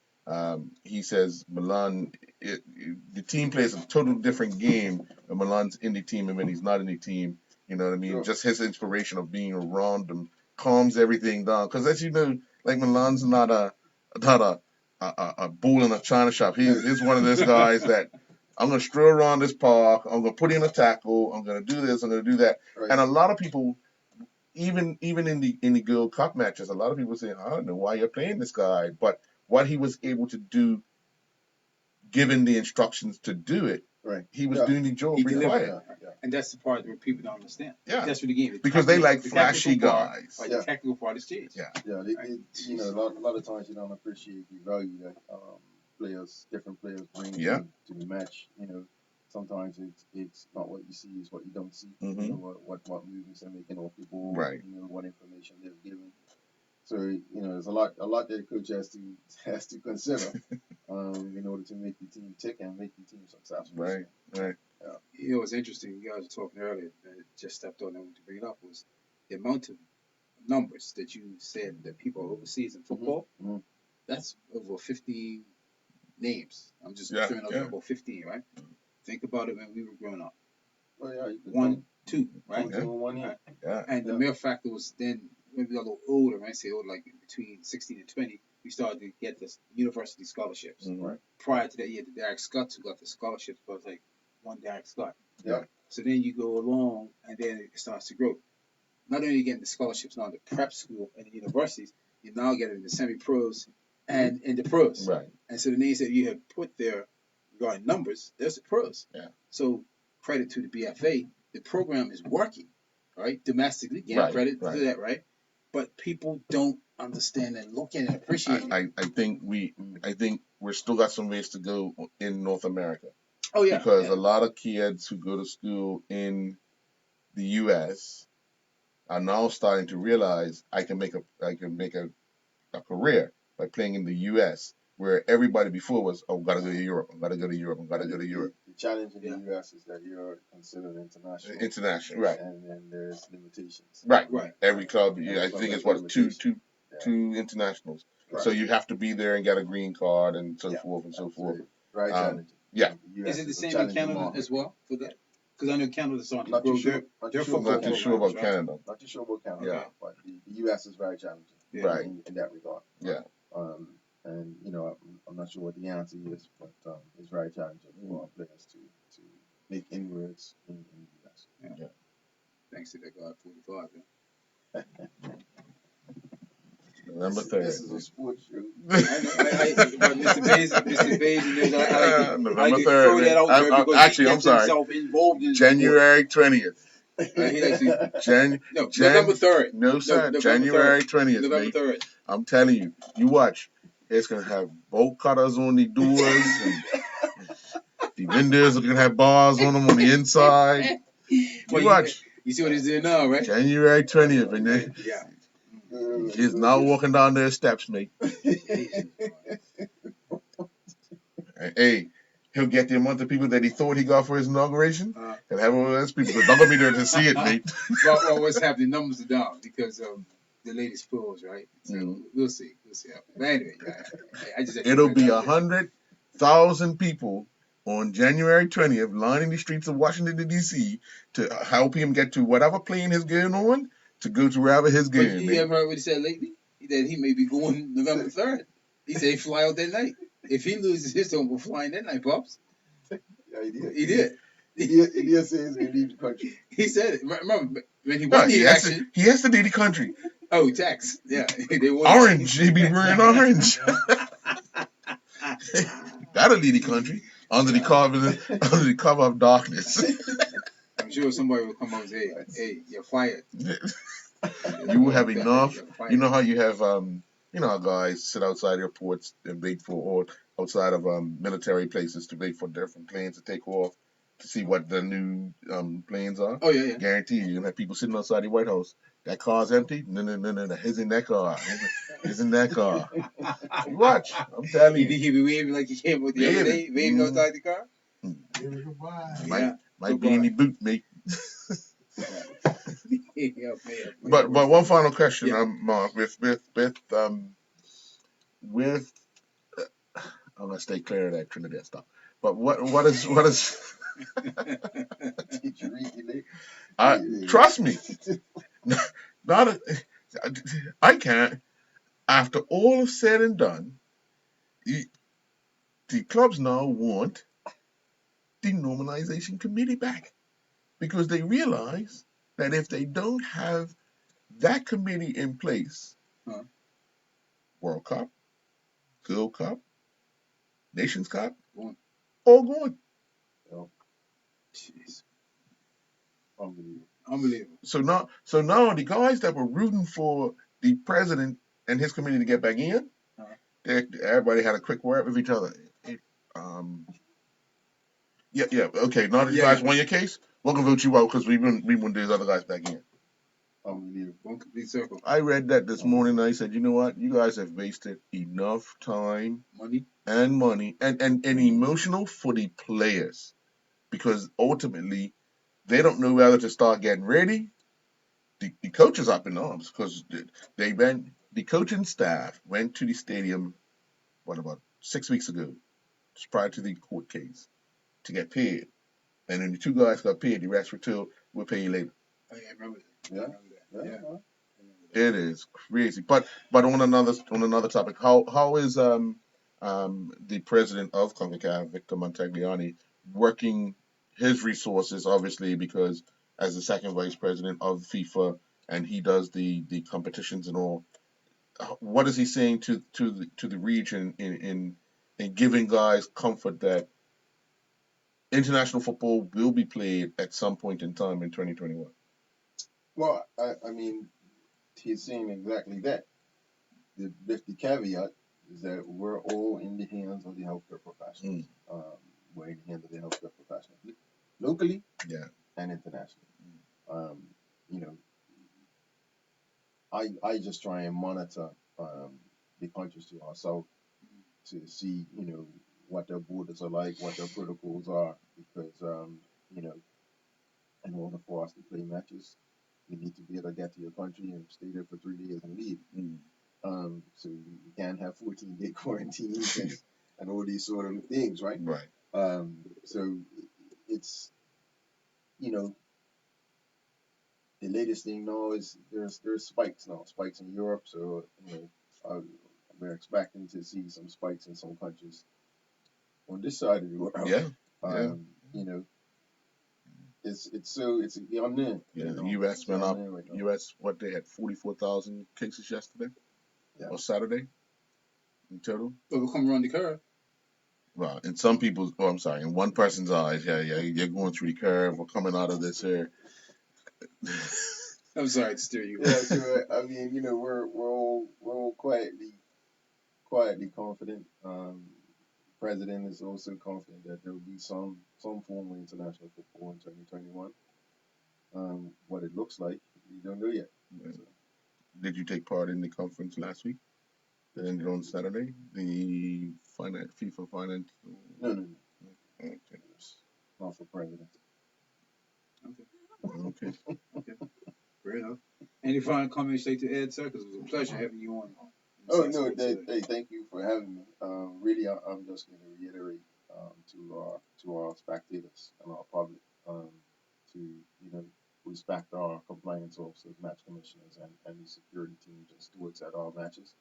he says Milan, the team plays a total different game when Milan's in the team and when he's not in the team. You know what I mean? Sure. Just his inspiration of being around them calms everything down. Because as you know, like Milan's not a bull in a china shop. He's one of those guys that I'm gonna stroll around this park. I'm gonna put in a tackle. I'm gonna do this. I'm gonna do that. Right. And a lot of people, even in the Gold Cup matches, a lot of people say, I don't know why you're playing this guy, but what he was able to do, given the instructions to do it, he was doing the job required. And that's the part where people don't understand. Yeah. That's what the game. Because they like flashy guys. The technical part is changed. Yeah. A lot of times you don't appreciate the value that different players bring to the match. Sometimes it's not what you see, it's what you don't see. What movements they're making off the ball. Right. What information they're giving. So there's a lot that the coach has to consider in order to make the team tick and make the team successful. Right. It was interesting. You guys were talking earlier, just stepped on. I want to bring it up was the amount of numbers that you said that people are overseas in football. Mm-hmm. That's over 15 names. I'm just throwing out about 15, right? Think about it when we were growing up. Oh, yeah. 1, 2, right? 2, 1, yeah. And the mere fact was then when we got a little older, when I say older, like between 16 and 20, we started to get the university scholarships. Mm-hmm. Right. Prior to that, you had the Derek Scotts who got the scholarships, but it was like one Derek Scott. Yeah. So then you go along, and then it starts to grow. Not only are you getting the scholarships now in the prep school and the universities, you're now getting the semi-pros and in the pros. Right. And so the names that you have put there regarding numbers, there's the pros. Yeah. So credit to the BFA, the program is working, right? Domestically, credit to that, right? But people don't understand and look at it and appreciate it. I think we're still got some ways to go in North America. Oh yeah. Because a lot of kids who go to school in the U.S. are now starting to realize I can make a career by playing in the U.S. where everybody before was, gotta go to Europe, gotta go to Europe. The challenge in the U.S. is that you're considered international. International, right? And then there's limitations. Right. Every club, I think it's what two to internationals. Right. So you have to be there and get a green card and so Yeah, forth and so forth. absolutely. Very Um, challenging. yeah. The Is US it the is a same in challenging Canada market. as well for that? Because I know Canada's starting to Not grow too sure. their Not their too sure football Not too about sure programs, about right? Canada. Not too sure about Canada. Yeah. But the US is very challenging. Yeah. Right. In that regard. Yeah. And I'm not sure what the answer is, but it's very challenging for our players to make inroads in the US. Yeah. Thanks to that God 45. Yeah. November This 3rd. is a sports show. I know. But Mr. Bays, and I like November to 3rd. throw that out there because Actually, he I'm kept sorry. himself involved in January 20th. he likes to, no, Jan- November 3rd. No, sir. November January 3rd. 20th, November mate. 3rd. I'm telling you. You watch. It's going to have bolt cutters on the doors. And the windows are going to have bars on them on the inside. Well, You watch. You see what he's doing now, right? January 20th. And then Yeah. he's not walking down their steps, mate. Hey, he'll get the amount of people that he thought he got for his inauguration. And have all those people. Because I'm going to be there to see it, mate. Well, what's happening? Numbers are down because of the latest polls, right? So we'll see. But anyway, I just it'll be 100,000 people on January 20th lining the streets of Washington, D.C. to help him get to whatever plane he's going on to go to wherever he's going. But you ever heard what he said lately? That he may be going November 3rd. He said he fly out that night. If he loses his home, we're flying that night, Pops. Yeah, he did. He did. He did say he's going to leave the country. He said it. Remember, when he won the election. He has to leave the country. Oh, tax. Yeah. They orange. He'd be wearing orange. That'll leave the country under the cover of darkness. I'm sure somebody will come up and say, hey, you're fired. You will have enough. You know how you have, how guys sit outside airports and wait for, or outside of military places to wait for different planes to take off to see what the new planes are? Oh, yeah. Guarantee you're going to have people sitting outside the White House. That car's empty? No. He's in that car. He's in that car. You watch. I'm telling you. He be waving like he came with the other day, waving outside the car? Might be in the boot, mate. But one final question, Mark, with I'm gonna stay clear of that Trinidad stuff. But what is Did you read it? Trust me. I can't. After all is said and done, the clubs now want the normalization committee back because they realize that if they don't have that committee in place, World Cup, Gold Cup, Nations Cup, all gone. Oh. Jeez. Unbelievable. So now the guys that were rooting for the president and his committee to get back in, everybody had a quick word with each other. Okay. Now that you guys won your case, we're gonna vote you out because we want these other guys back in. Unbelievable. One complete circle. I read that this morning and I said, you know what? You guys have wasted enough time, money, and emotional for the players because ultimately they don't know whether to start getting ready. The coaches up in arms because the coaching staff went to the stadium, about 6 weeks ago, just prior to the court case, to get paid. And then the two guys got paid. The rest were told, we'll pay you later. Oh, yeah, I remember that. Yeah. It is crazy. But on another topic, how is the president of CONCACAF, Victor Montagliani, working his resources, obviously, because as the second vice president of FIFA and he does the competitions and all, what is he saying to the region in giving guys comfort that international football will be played at some point in time in 2021? Well, I mean, he's saying exactly that. With the caveat is that we're all in the hands of the healthcare professionals. We're in the hands of the healthcare professionals, locally and internationally. I just try and monitor the countries to ourselves to see, what their borders are like, what their protocols are, because, in order for us to play matches, you need to be able to get to your country and stay there for 3 days and leave. So you can't have 14-day quarantines and all these sort of things, right? Right. So it's, you know, the latest thing now is there's spikes in Europe. So uh, we're expecting to see some spikes in some countries on this side of the world. Yeah. Yeah. You know, it's on there. Yeah. The You know, U.S. it's went on up. there right now. U.S. What they had 44,000 cases yesterday Yeah. or Saturday in total. But we'll come around the curve. Well, in some people's, oh, I'm sorry, in one person's eyes, yeah, you're going through the curve or coming out of this here. I'm sorry to steer you. Yeah. So I mean, we're all quietly confident. President is also confident that there will be some form of international football in 2021. What it looks like, we don't know yet. So, Did you take part in the conference last week? That ended on Saturday. The FIFA finance. no. Okay. Not for president. Okay. Okay. Fair enough. Any final comments to Ed, sir? Because it was a pleasure having you on. Oh no, hey, thank you for having me. Really, I'm just going to reiterate to our spectators and our public to respect our compliance officers, match commissioners, and the security teams and stewards at our matches.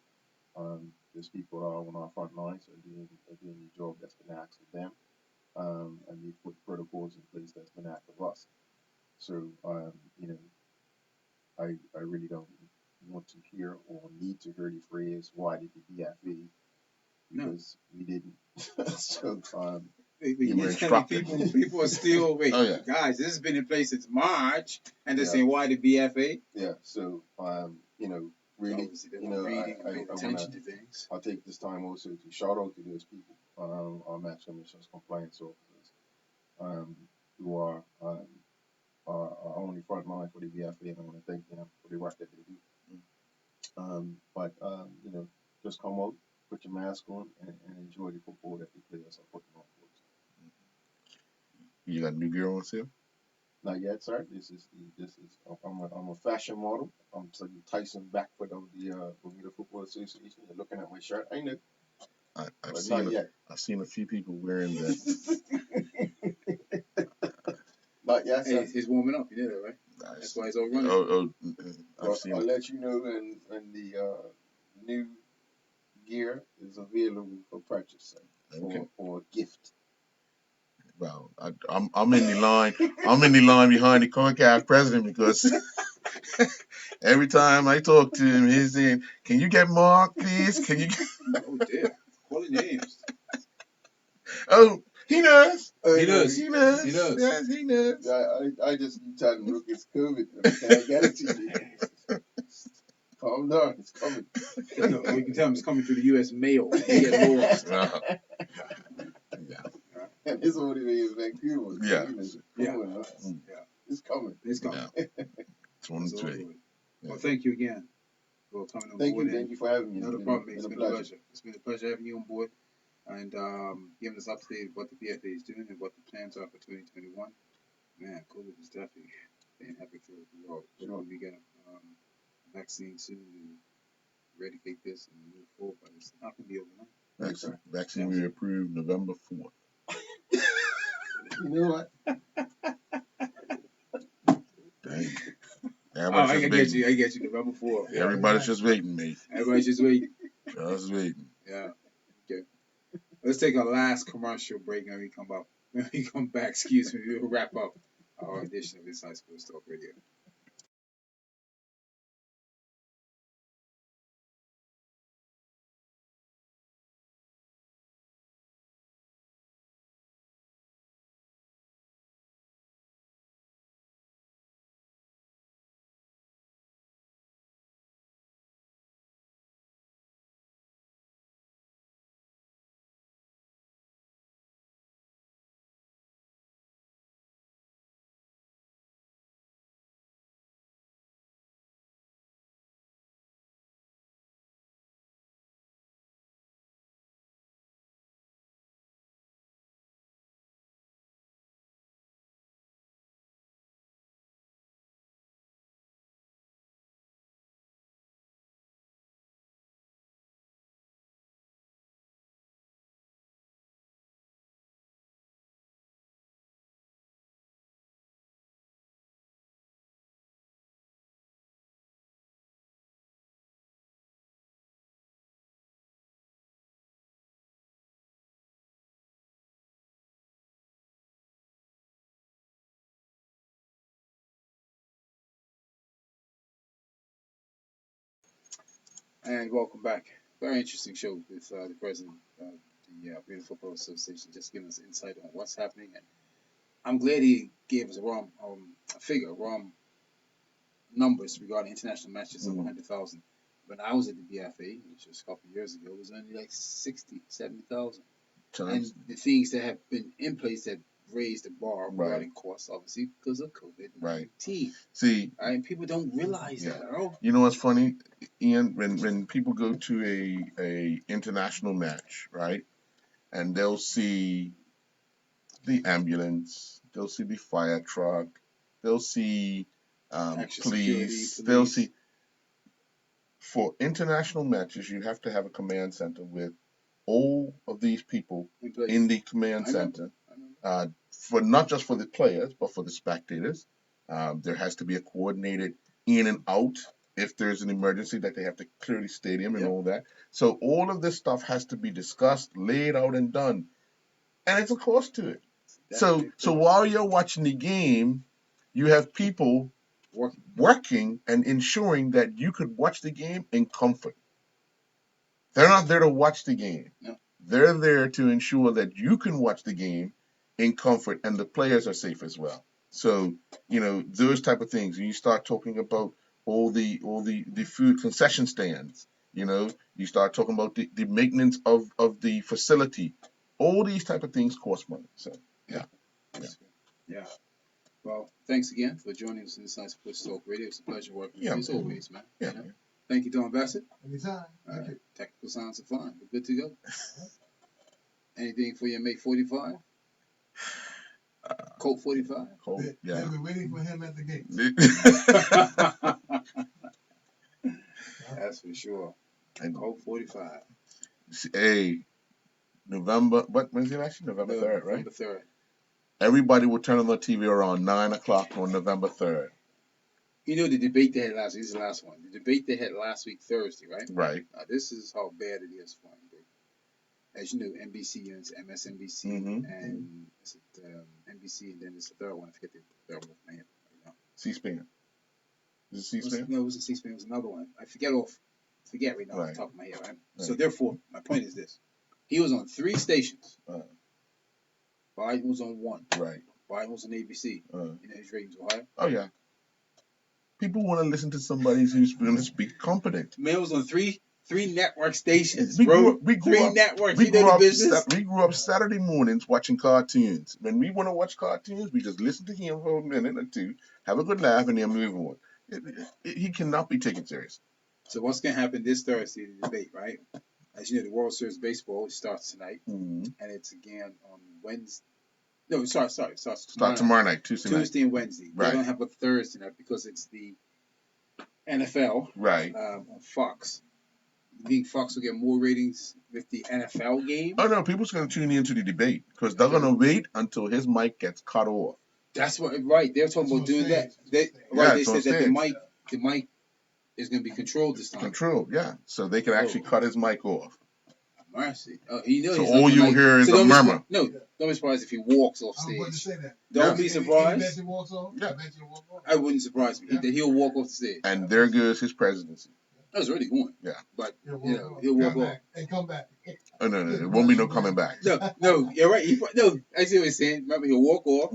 These people are on our front lines are doing the job that's been asked of them, and they put protocols in place that's been asked of us. So I really don't want to hear or need to hear the phrase "Why did the BFA?" because we didn't. So You were instructed. People are still wait. Oh, yeah. Guys, this has been in place since March, and they're Yeah. saying why the BFA? yeah. So really, Obviously, they're not reading and paying attention to things. I'll take this time also to shout out to those people, our match commissioners, compliance officers, who are our only front line for the BFA, and I want to thank them for the work that they do. But just come out, put your mask on, and enjoy the football that the players are putting on for us. You got new gear on sale? Not yet, sir. I'm a fashion model. I'm Tyson Backford of the Bermuda Football Association. You're looking at my shirt. I know. I've seen a few people wearing that. Not yet, sir. Hey, he's warming up. You know that, right? That's why he's all running. I'll let you know when the new gear is available for purchase, sir, Okay. or gift. Well, I'm in the line. I'm in the line behind the CONCACAF president because every time I talk to him, he's saying, "Can you get Mark, please? Can you?" Oh dear, calling names. Oh, he knows. He does. He knows. He does. Yes, he knows. I just keep telling him, look, it's COVID. Can I get it to you? Calm down, it's coming. No, you can tell him it's coming through the U.S. mail. He get lost. Yeah. And it's all the way in Vancouver. So, Yeah. Yeah. It's coming. It's coming. Yeah. It's one It's all three. good. Well, thank you again for coming on board. Thank you for having me. Not a problem, mate. It's been a pleasure. It's been a pleasure having you on board and giving us update what the BFA is doing and what the plans are for 2021. Man, COVID is definitely being havoc for the world. Hopefully we get a vaccine soon to eradicate this and move forward, but it's not going to be overnight. Vaccine will be approved November 4th. You know what? Dang. I get you. November 4th. Yeah. Everybody's just waiting, mate. Everybody's just waiting. Just waiting. Yeah. Okay. Let's take our last commercial break and when we come back, excuse me, we'll wrap up our edition of Inside Sports Talk Radio. And welcome back. Very interesting show with the president of the Bermuda Football Association, just giving us insight on what's happening. And I'm glad he gave us a figure, numbers regarding international matches of 100,000. When I was at the BFA, which was a couple of years ago, it was only like 60, 70,000. And the things that have been in place that raised the bar regarding costs, obviously, because of COVID-19. Right. See, and people don't realize that. You know what's funny, Ian? When people go to a international match, right, and they'll see the ambulance, they'll see the fire truck, they'll see police, they'll see. For international matches, you have to have a command center with all of these people in the command center. For not just for the players, but for the spectators. There has to be a coordinated in and out if there's an emergency that they have to clear the stadium and all that. So all of this stuff has to be discussed, laid out, and done, and it's a cost to it. So while you're watching the game, you have people working and ensuring that you could watch the game in comfort. They're not there to watch the game. No. They're there to ensure that you can watch the game in comfort and the players are safe as well. So, those type of things. And you start talking about all the food concession stands, you start talking about the maintenance of the facility. All these type of things cost money. So, yeah. Well, thanks again for joining us in Inside Sports Talk Radio. It's a pleasure working with you as always, man. Yeah. Thank you, Don Bassett. Anytime. Thank you. Technical sounds are fine. We're good to go. Anything for your mate 45? Colt 45? Colt, yeah. They've been waiting for him at the gate. That's for sure. Colt 45. Hey, November, when's the election? November 3rd, right? November 3rd. Everybody will turn on the TV around 9 o'clock on November 3rd. You know the debate they had last week. This is the last one. The debate they had last week, Thursday, right? Right. This is how bad it is for them. As you know, NBC owns MSNBC and NBC, and then there's the third one. I forget the third one right now. C-SPAN. Is it C-SPAN? No, it wasn't C-SPAN. It was another one. I forget right now off the top of my head. Right? So therefore, my point is this: he was on 3 stations. Biden was on 1. Right. Biden was on ABC. His ratings were high. Oh yeah. People want to listen to somebody who's going to speak competent. Man was on three network stations, We bro. grew Three up, networks. We You know the business. We grew up Saturday mornings watching cartoons. When we want to watch cartoons, we just listen to him for a minute or two, have a good laugh, and then move on. He cannot be taken serious. So what's going to happen this Thursday in the debate, right? As you know, the World Series baseball starts tonight, and it's again on Wednesday. No, sorry. It starts tomorrow night, Tuesday night. Tuesday and Wednesday. Right. They don't have a Thursday night because it's the NFL on Fox. You think Fox will get more ratings with the NFL game? Oh no, people's going to tune into the debate because they're going to wait until his mic gets cut off. That's what. Right, they're talking about doing that. They said that the mic is going to be controlled this time. Controlled, yeah. So they can actually cut his mic off. Mercy. So all you hear is a murmur. No, don't be surprised if he walks off stage. I was going to say that. Don't be surprised. He walks off? Yeah. I wouldn't surprise me that he'll walk off the stage. And there goes his presidency. That was already going. Yeah. But he'll walk off. And come back. Oh no, there won't be no coming back. No, you're right. I see what he's saying. Remember, he'll walk off,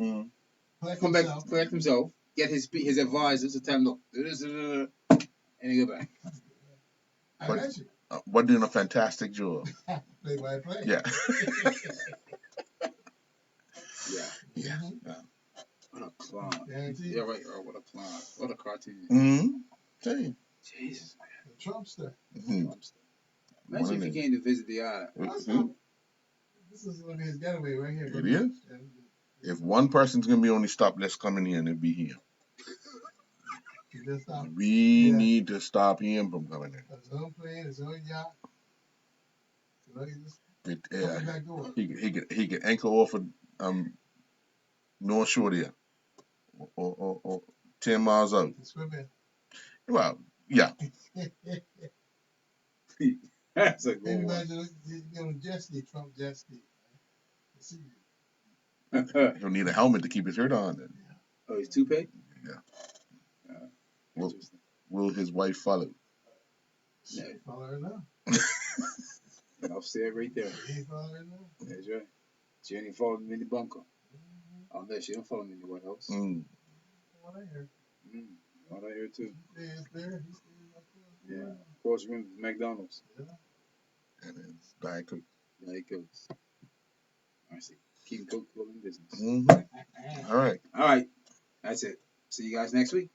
come back, collect himself, get his advisors to tell him, look, and he go back. We're doing a fantastic job. Play by play. Yeah. Yeah. What a clown. Yeah, right. Oh, what a clown. What a cartoon. Same. Jesus, man. The Trumpster. Imagine if he came to visit the island. This is going to be his getaway right here. It is. If one person's going to be on the stop list coming in, it'd be him. We need to stop him from coming in. His own plane, his own yacht. He could anchor off of North Shore there, or 10 miles out. Well, yeah. That's a good one. Imagine jet ski, Trump jet ski. He'll need a helmet to keep his shirt on. Then. Oh, his toupee? Yeah. Will his wife follow? Yeah. He follow her now. Upstairs right there. He follow her now. That's right. Jenny followed him in the bunker. Unless she don't follow him anywhere else. What I heard. What I heard too. He stays there. He stays up there. Yeah. Across the room from McDonald's. Yeah. And it's Diet Coke. There he goes. I see. Keeping Coca-Cola in business. All right. All right. That's it. See you guys next week.